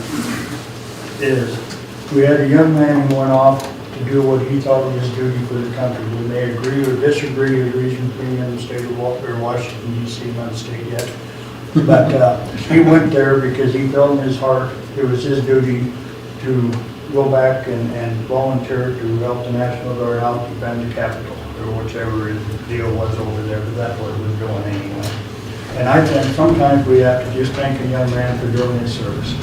[SPEAKER 14] is, we had a young man who went off to do what he thought was his duty for the country. We may agree or disagree with reason for being in the state of Washington DC, not the state yet. But he went there because he felt in his heart it was his duty to go back and volunteer to help the National Guard out defend the Capitol, or whichever his deal was over there, but that's what it was doing anyway. And I think sometimes we have to just thank a young man for doing his service.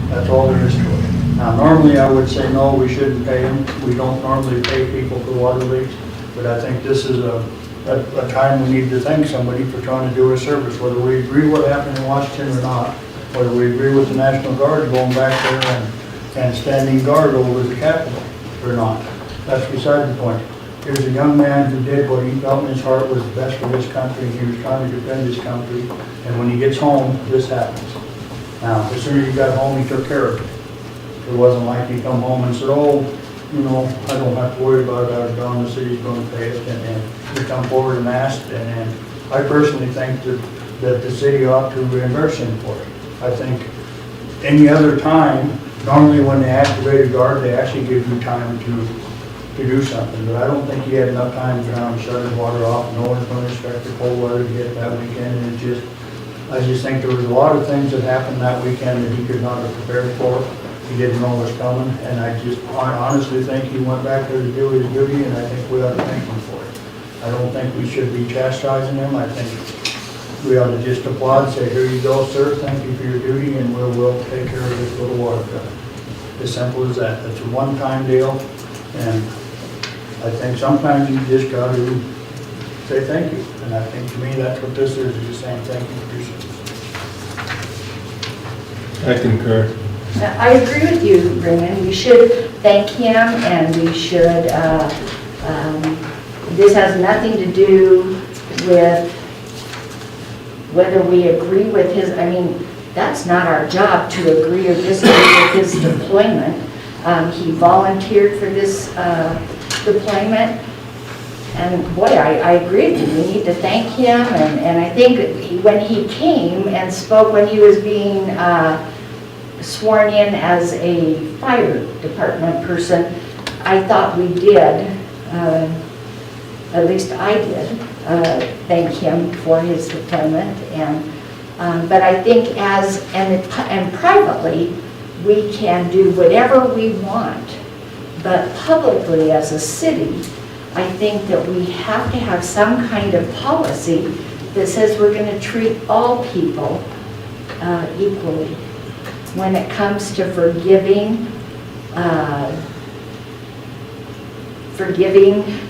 [SPEAKER 14] That's all there is to it. Now, normally I would say, no, we shouldn't pay him. We don't normally pay people for water leaks, but I think this is a time we need to thank somebody for trying to do a service, whether we agree what happened in Washington or not, whether we agree with the National Guard going back there and standing guard over the Capitol or not. That's beside the point. Here's a young man who did what he felt in his heart was the best for his country, and he was trying to defend his country, and when he gets home, this happens. Now, as soon as he got home, he took care of it. It wasn't like he come home and said, oh, you know, I don't have to worry about it, I was gone, the city's going to pay it, and he come forward and asked, and I personally think that the city ought to reimburse him for it. I think any other time, normally when they activate a guard, they actually give you time to do something, but I don't think he had enough time to come and shut his water off. No one's going to expect the cold weather to hit that weekend, and I just think there was a lot of things that happened that weekend that he could not have prepared for. He didn't know was coming, and I honestly think he went back there to do his duty, and I think we ought to thank him for it. I don't think we should be chastising him. I think we ought to just applaud and say, here you go, sir, thank you for your duty, and we'll take care of this little water cut. As simple as that. It's a one-time deal, and I think sometimes you just got to say thank you, and I think to me that's what this is just saying thank you for your service.
[SPEAKER 1] I concur.
[SPEAKER 2] I agree with you, Raymond. We should thank him, and we should, this has nothing to do with whether we agree with his, I mean, that's not our job to agree or disagree with his deployment. He volunteered for this deployment, and boy, I agree with you. We need to thank him, and I think when he came and spoke, when he was being sworn in as a fire department person, I thought we did At least I did, thank him for his deployment. But I think and privately, we can do whatever we want. But publicly, as a city, I think that we have to have some kind of policy that says we're going to treat all people equally when it comes to forgiving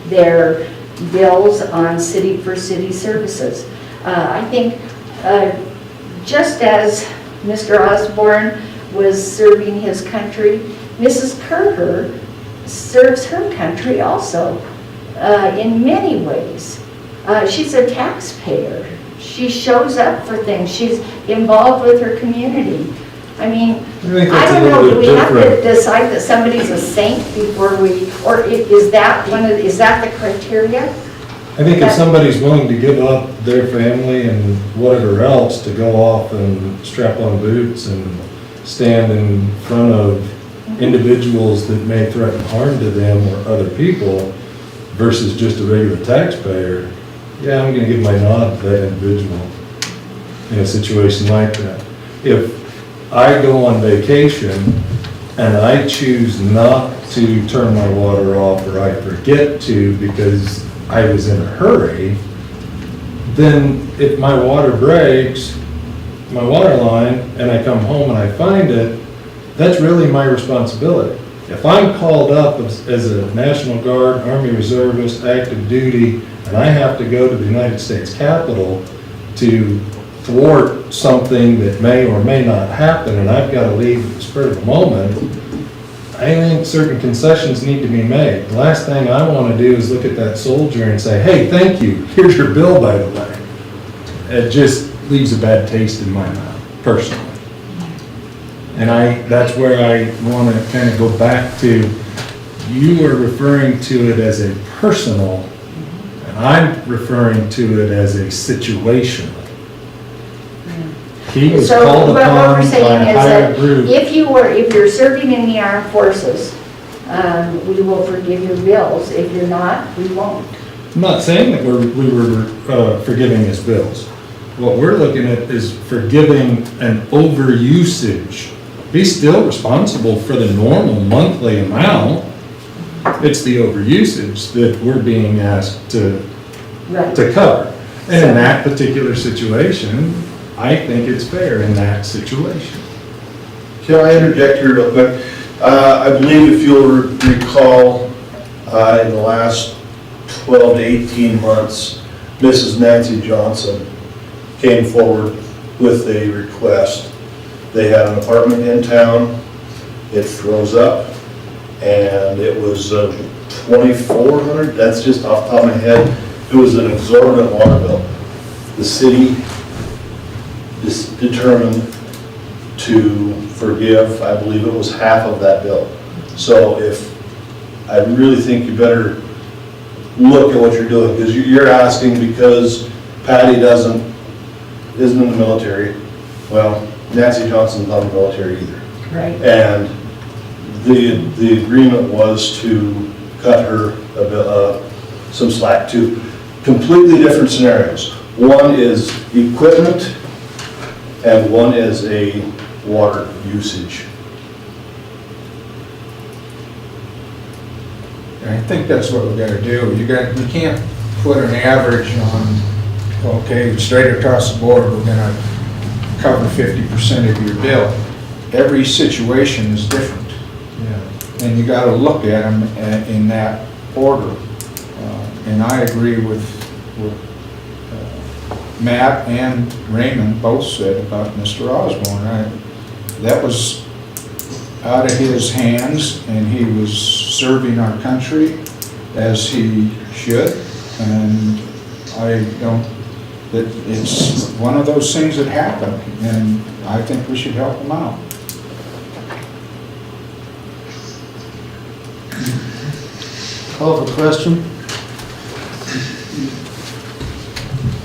[SPEAKER 2] their bills on city-for-city services. I think just as Mr. Osborne was serving his country, Mrs. Kerger serves her country also in many ways. She's a taxpayer. She shows up for things. She's involved with her community. I mean, I don't know, do we have to decide that somebody's a saint before or is that the criteria?
[SPEAKER 1] I think if somebody's willing to give up their family and whatever else to go off and strap on boots and stand in front of individuals that may threaten harm to them or other people versus just a regular taxpayer, yeah, I'm gonna give my nod to that individual in a situation like that. If I go on vacation and I choose not to turn my water off or I forget to because I was in a hurry, then if my water breaks, my water line, and I come home and I find it, that's really my responsibility. If I'm called up as a National Guard, Army Reservist, active duty, and I have to go to the United States Capitol to thwart something that may or may not happen, and I've got to leave at the spur of the moment, I think certain concessions need to be made. The last thing I want to do is look at that soldier and say, hey, thank you, here's your bill, by the way. It just leaves a bad taste in my mouth, personally. And that's where I want to kind of go back to, you are referring to it as a personal, and I'm referring to it as a situational. He was called upon
[SPEAKER 2] what we're
[SPEAKER 1] by
[SPEAKER 2] saying
[SPEAKER 1] a
[SPEAKER 2] is
[SPEAKER 1] higher
[SPEAKER 2] that
[SPEAKER 1] group.
[SPEAKER 2] if you're serving in the armed forces, we will forgive your bills. If you're not, we won't.
[SPEAKER 1] I'm not saying that we were forgiving his bills. What we're looking at is forgiving an overusage. He's still responsible for the normal monthly amount. It's the overusage that we're being asked to cover. And in that particular situation, I think it's fair in that situation.
[SPEAKER 11] Can I interject here real quick? I believe if you'll recall, in the last 12 to 18 months, Mrs. Nancy Johnson came forward with a request. They had an apartment in town, it froze up, and it was $2,400, that's just off the top of my head. It was an exorbitant water bill. The city determined to forgive, I believe it was half of that bill. So I really think you better look at what you're doing, because you're asking because Patty isn't in the military. Well, Nancy Johnson's not in the military either.
[SPEAKER 2] Right.
[SPEAKER 11] And the agreement was to cut her some slack. Two completely different scenarios. One is equipment and one is a water usage.
[SPEAKER 13] I think that's what we gotta do. You can't put an average on, okay, straight across the board, we're gonna cover 50% of your bill. Every situation is different. And you gotta look at them in that order. And I agree with Matt and Raymond both said about Mr. Osborne. That was out of his hands, and he was serving our country as he should. And it's one of those things that happen, and I think we should help him out.
[SPEAKER 8] Call for question?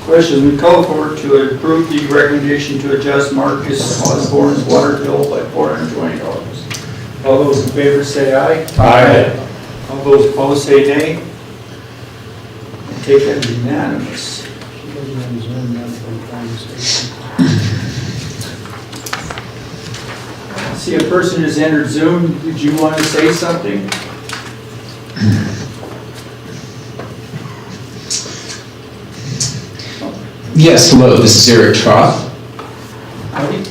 [SPEAKER 3] Question, we call for to approve the recommendation to adjust Marcus Osborne's water bill by $420. All those in favor say aye.
[SPEAKER 1] Aye.
[SPEAKER 3] All those opposed say nay. Take that as unanimous. See, a person has entered Zoom. Did you want to say something?
[SPEAKER 15] Yes, hello, this is Eric Troth.
[SPEAKER 3] Howdy.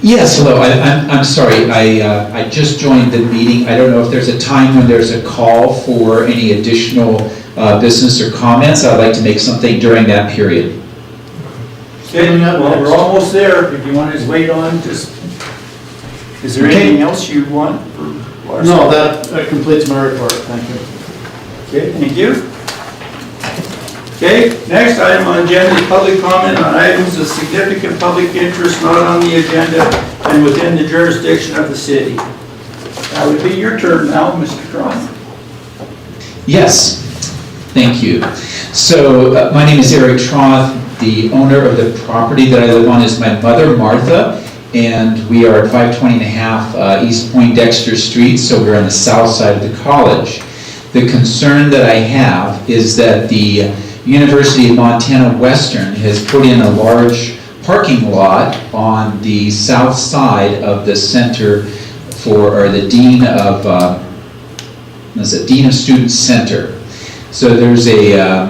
[SPEAKER 15] Yes, hello, I'm sorry, I just joined the meeting. I don't know if there's a time when there's a call for any additional business or comments. I'd like to make something during that period.
[SPEAKER 3] Okay, well, we're almost there. If you want to just wait on, just, is there anything else you want?
[SPEAKER 8] No, that completes my report, thank you.
[SPEAKER 3] Okay, thank you. Okay, next item on agenda is public comment on items of significant public interest not on the agenda and within the jurisdiction of the city. That would be your turn now, Mr. Cron.
[SPEAKER 15] Yes, thank you. So my name is Eric Troth. The owner of the property that I live on is my mother, Martha, and we are at 520.5 East Poindexter Street, so we're on the south side of the college. The concern that I have is that the University of Montana Western has put in a large parking lot on the south side of the center or the Dean of, Dean of Students Center. So there's a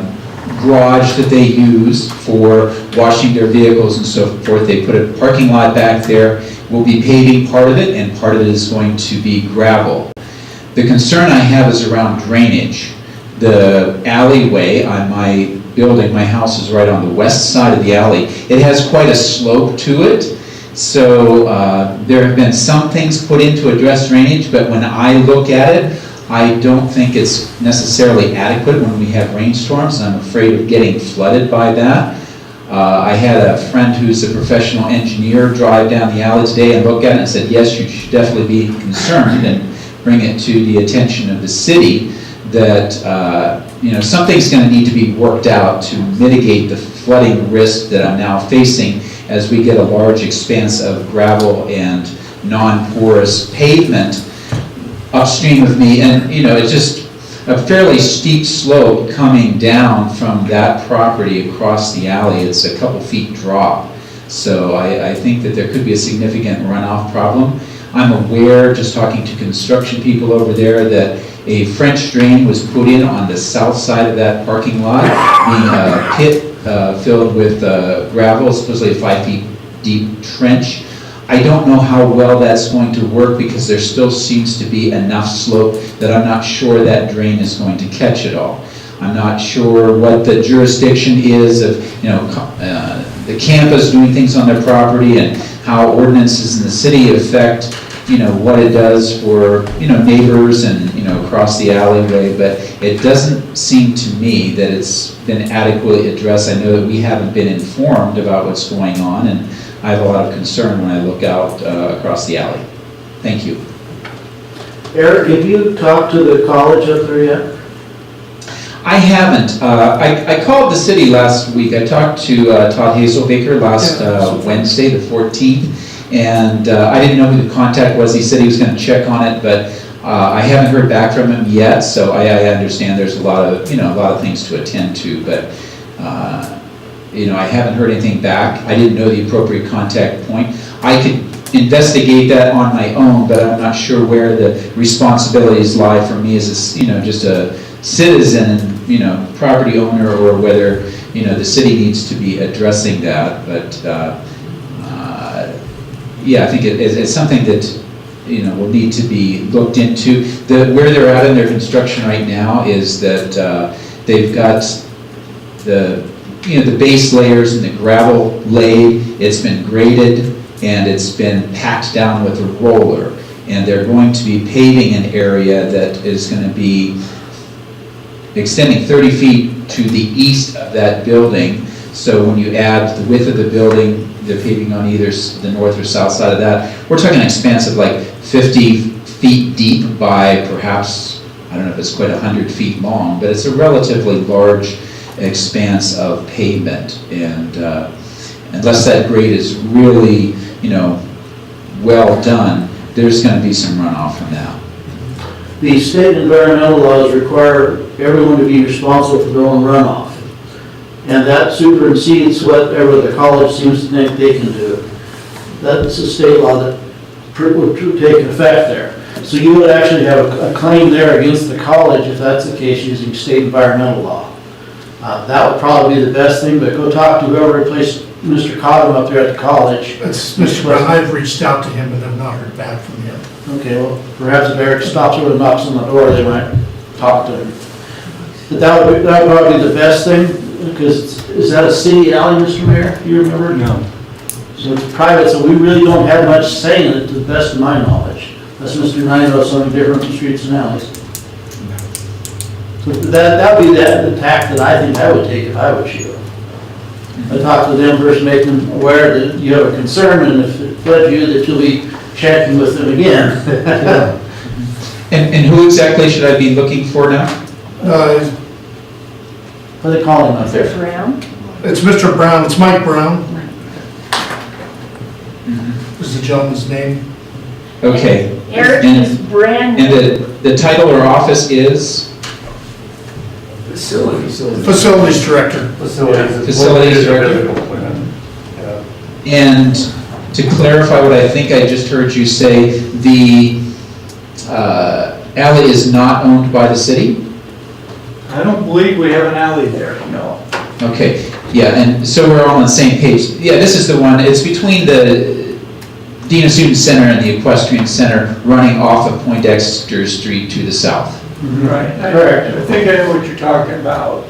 [SPEAKER 15] garage that they use for washing their vehicles and so forth. They put a parking lot back there. We'll be paving part of it, and part of it is going to be gravel. The concern I have is around drainage. The alleyway on my building, my house is right on the west side of the alley. It has quite a slope to it. So there have been some things put in to address drainage, but when I look at it, I don't think it's necessarily adequate when we have rainstorms. I'm afraid of getting flooded by that. I had a friend who's a professional engineer drive down the alley today and look at it and said, yes, you should definitely be concerned and bring it to the attention of the city that something's going to need to be worked out to mitigate the flooding risk that I'm now facing as we get a large expanse of gravel and non-porous pavement upstream of me. And it's just a fairly steep slope coming down from that property across the alley. It's a couple feet drop. So I think that there could be a significant runoff problem. I'm aware, just talking to construction people over there, that a French drain was put in on the south side of that parking lot, being a pit filled with gravel, supposedly a 5 feet deep trench. I don't know how well that's going to work because there still seems to be enough slope that I'm not sure that drain is going to catch it all. I'm not sure what the jurisdiction is of the campus doing things on their property and how ordinances in the city affect what it does for neighbors and across the alleyway, but it doesn't seem to me that it's been adequately addressed. I know that we haven't been informed about what's going on, and I have a lot of concern when I look out across the alley. Thank you.
[SPEAKER 8] Eric, have you talked to the college up there yet?
[SPEAKER 15] I haven't. I called the city last week. I talked to Todd Hazelbaker last Wednesday, the 14th, and I didn't know who the contact was. He said he was going to check on it, but I haven't heard back from him yet. So I understand there's a lot of things to attend to, but I haven't heard anything back. I didn't know the appropriate contact point. I could investigate that on my own, but I'm not sure where the responsibilities lie for me as just a citizen, property owner, or whether the city needs to be addressing that. But I think it's something that will need to be looked into. Where they're at in their construction right now is that they've got the base layers and the gravel laid. It's been graded and it's been packed down with a roller, and they're going to be paving an area that is going to be extending 30 feet to the east of that building. So when you add the width of the building, they're paving on either the north or south side of that. We're talking an expanse of like 50 feet deep by perhaps, I don't know if it's quite 100 feet long, but it's a relatively large expanse of pavement. And unless that grade is really, well done, there's going to be some runoff from that.
[SPEAKER 8] the state environmental laws require everyone to be responsible for their own runoff. And that supersedes whatever the college seems to think they can do. That's a state law that would take effect there. So you would actually have a claim there against the college if that's the case using state environmental law. That would probably be the best thing, but go talk to whoever replaced Mr. Cottom up there at the college.
[SPEAKER 9] It's Mr. Brown. I've reached out to him, but have not heard back from him.
[SPEAKER 8] Okay, well, perhaps if Eric stops over and knocks on the door, they might talk to him. But that would probably be the best thing, because is that a city alley, Mr. Mayor? Do you remember?
[SPEAKER 1] No.
[SPEAKER 8] So it's private, so we really don't have much say in it, to the best of my knowledge. Unless Mr. Nye knows something different from streets and alleys. So that would be the tack that I think I would take if I was you. I talk to them first, make them aware that you have a concern, and if it fled you, that you'll be checking with them again.
[SPEAKER 15] And who exactly should I be looking for now?
[SPEAKER 8] What are they calling him up there?
[SPEAKER 2] Mr. Brown?
[SPEAKER 9] It's Mr. Brown, it's Mike Brown. Is the gentleman's name.
[SPEAKER 15] Okay.
[SPEAKER 2] Eric is brand
[SPEAKER 15] And
[SPEAKER 2] new.
[SPEAKER 15] the title or office is?
[SPEAKER 3] Facilities.
[SPEAKER 9] Facilities Director.
[SPEAKER 15] Facilities Director.
[SPEAKER 6] Yeah.
[SPEAKER 15] And to clarify what I think I just heard you say, the alley is not owned by the city?
[SPEAKER 3] I don't believe we have an alley there, no.
[SPEAKER 15] Okay, yeah, and so we're all on the same page. Yeah, this is the one, it's between the Dina Student Center and the Equestrian Center, running off of Poindexter Street to the south.
[SPEAKER 3] Right. I think I know what you're talking about.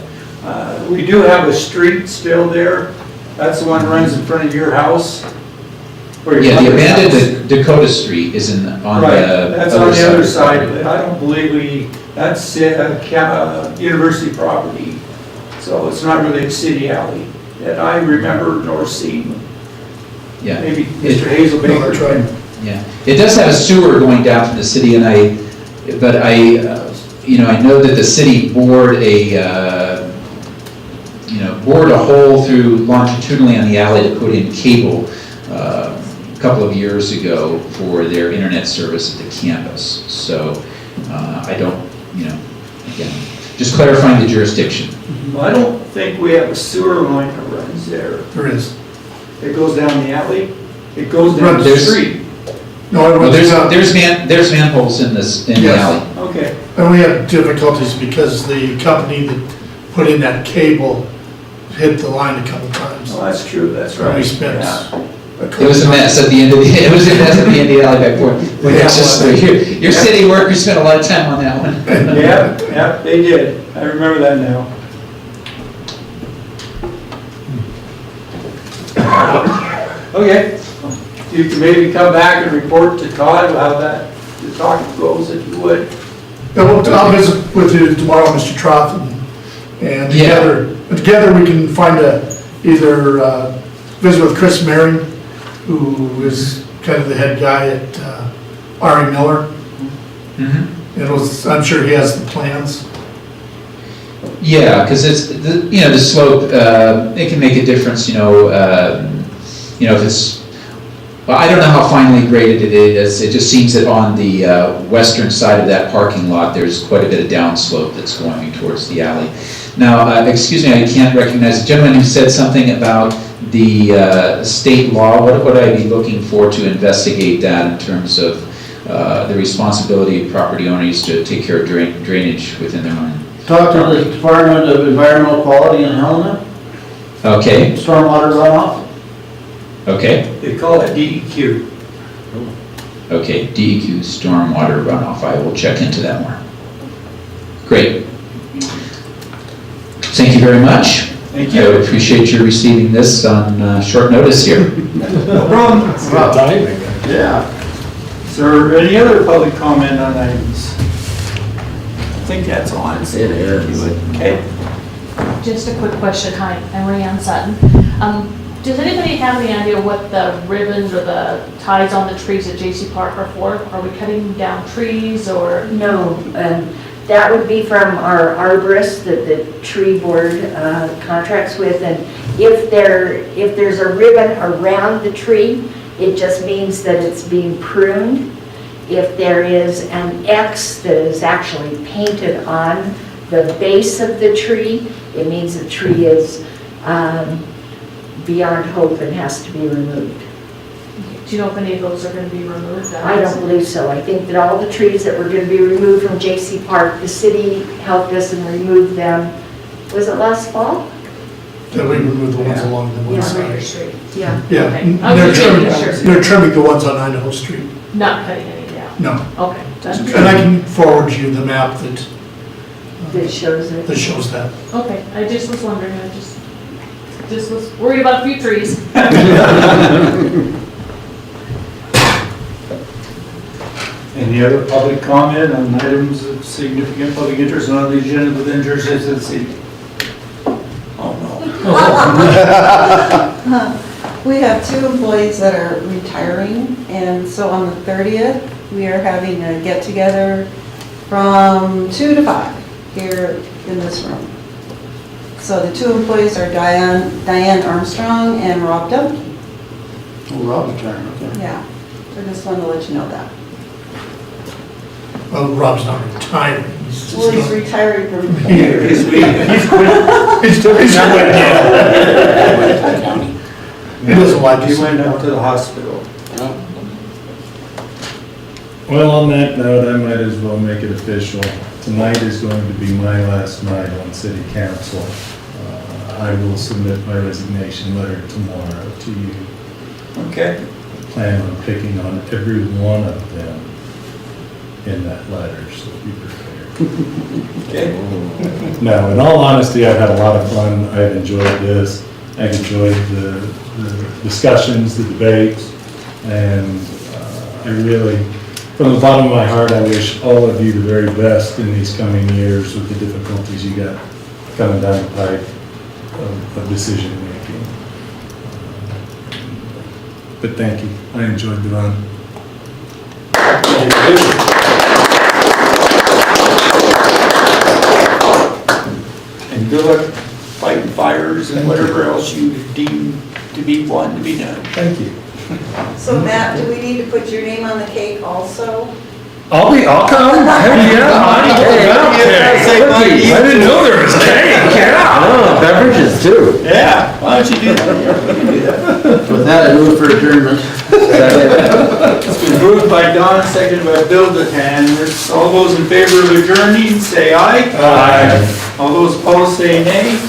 [SPEAKER 3] We do have a street still there. That's the one that runs in front of your house. or your
[SPEAKER 15] Yeah, the
[SPEAKER 3] mother's house.
[SPEAKER 15] abandoned Dakota Street is on
[SPEAKER 3] Right,
[SPEAKER 15] the
[SPEAKER 3] that's on the other side, but I don't believe that's university property, so it's not really a city alley that I remember nor seen.
[SPEAKER 15] Yeah.
[SPEAKER 3] Maybe Mr. Hazel
[SPEAKER 9] No, that's
[SPEAKER 3] Baker.
[SPEAKER 9] right.
[SPEAKER 15] Yeah, it does have a sewer going down from the city, and I know that the city bored bored a hole through longitudinally on the alley to put in cable a couple of years ago for their internet service at the campus. So I don't, again, just clarifying the jurisdiction.
[SPEAKER 3] Well, I don't think we have a sewer line that runs there.
[SPEAKER 9] There is.
[SPEAKER 3] It goes down the alley, it goes down the
[SPEAKER 15] There's-
[SPEAKER 3] street.
[SPEAKER 9] No, it
[SPEAKER 15] Well,
[SPEAKER 9] was,
[SPEAKER 15] there's manholes in the
[SPEAKER 9] Yes.
[SPEAKER 15] alley.
[SPEAKER 3] Okay,
[SPEAKER 9] and we had difficulties because the company that put in that cable hit the line a couple times.
[SPEAKER 3] well, that's true, that's
[SPEAKER 9] And
[SPEAKER 3] right.
[SPEAKER 9] we spent.
[SPEAKER 3] Yeah.
[SPEAKER 15] It was a mess at the end of the, it was a mess at the end of the alley back there. Your city workers spent a lot of time on that one.
[SPEAKER 3] Yeah, they did, I remember that now. Okay, you can maybe come back and report to Todd how that, the talk goes, if you would.
[SPEAKER 9] I'll visit with you tomorrow, Mr. Troth, and
[SPEAKER 15] Yeah.
[SPEAKER 9] together we can find either visit with Chris Maring, who is kind of the head guy at R.E. Miller. I'm sure he has the plans.
[SPEAKER 15] Yeah, because it's, the slope, it can make a difference, if it's, well, I don't know how finely graded it is. It just seems that on the western side of that parking lot, there's quite a bit of downslope that's going towards the alley. Now, excuse me, I can't recognize the gentleman who said something about the state law. What would I be looking for to investigate that in terms of the responsibility of property owners to take care of drainage within their own?
[SPEAKER 8] Talk to the Department of Environmental Quality in Helena,
[SPEAKER 15] Okay,
[SPEAKER 8] stormwater runoff.
[SPEAKER 15] okay.
[SPEAKER 3] They call it DEQ.
[SPEAKER 15] Okay, DEQ stormwater runoff, I will check into that more. Great. Thank you very much.
[SPEAKER 3] Thank
[SPEAKER 15] I
[SPEAKER 3] you.
[SPEAKER 15] would appreciate you receiving this on short notice here.
[SPEAKER 3] No problem.
[SPEAKER 1] Good timing.
[SPEAKER 3] Yeah. Is there any other public comment on items? I think that's on.
[SPEAKER 10] It is.
[SPEAKER 3] Okay.
[SPEAKER 12] Just a quick question. Hi, I'm Rayanne Sutton. Does anybody have any idea what the ribbons or the ties on the trees at J.C. Park are for? Are we cutting down trees or?
[SPEAKER 2] No, that would be from our arborist that the tree board contracts with, and if there's a ribbon around the tree, it just means that it's being pruned, if there is an X that is actually painted on the base of the tree, it means the tree is beyond hope and has to be removed.
[SPEAKER 12] Do you know if any of those are gonna be removed?
[SPEAKER 2] I don't believe so. I think that all the trees that were going to be removed from J.C. Park, the city helped us and removed them, was it last fall?
[SPEAKER 9] That we remove the ones along the one
[SPEAKER 2] Yeah.
[SPEAKER 12] Ranger
[SPEAKER 9] side.
[SPEAKER 12] Street,
[SPEAKER 2] Yeah.
[SPEAKER 9] Yeah,
[SPEAKER 12] Okay. I was just making sure.
[SPEAKER 9] they're trimming the ones on Idaho Street.
[SPEAKER 12] not cutting any down.
[SPEAKER 9] No.
[SPEAKER 12] Okay. that's good.
[SPEAKER 9] And I can forward you the map that
[SPEAKER 2] That shows it.
[SPEAKER 9] shows that.
[SPEAKER 12] Okay, I just was wondering, I just was worried about a few trees.
[SPEAKER 3] Any other public comment on items of significant public interest on the agenda within jurisdiction of the city? Oh, no.
[SPEAKER 16] We have 2 employees that are retiring, and so on the 30th, we are having a get-together from 2 to 5 here in this room. So the 2 employees are Diane Armstrong and Rob Dumke.
[SPEAKER 8] Oh, Rob retired, okay.
[SPEAKER 16] Yeah, I just wanted to let you know that.
[SPEAKER 9] Well, Rob's not retiring. He's
[SPEAKER 16] Well, he's
[SPEAKER 9] just
[SPEAKER 16] retiring from
[SPEAKER 9] He's quit
[SPEAKER 5] County.
[SPEAKER 9] He doesn't like
[SPEAKER 3] He went out to the hospital.
[SPEAKER 1] Well, on that note, I might as well make it official. Tonight is going to be my last night on city council. I will submit my resignation letter tomorrow to you.
[SPEAKER 3] Okay.
[SPEAKER 1] Plan on picking on every one of them in that letter, so be prepared.
[SPEAKER 3] Okay.
[SPEAKER 1] No, in all honesty, I've had a lot of fun. I've enjoyed this. I've enjoyed the discussions, the debates, and I really, from the bottom of my heart, I wish all of you the very best in these coming years with the difficulties you got coming down the pipe of decision making. But thank you. I enjoyed the run.
[SPEAKER 3] And good luck fighting fires and whatever else you deem to be wanting to be done.
[SPEAKER 1] Thank you.
[SPEAKER 16] So Matt, do we need to put your name on the cake also?
[SPEAKER 1] I'll come. Heck yeah. I didn't know there was cake. Yeah.
[SPEAKER 10] Oh, beverages too.
[SPEAKER 3] Yeah, why don't you do that? You can do that.
[SPEAKER 8] With that, I move for adjournment.
[SPEAKER 3] It's been moved by Don, seconded by Bill, and all those in favor of adjourning, say aye.
[SPEAKER 1] Aye.
[SPEAKER 3] All those opposed, say nay.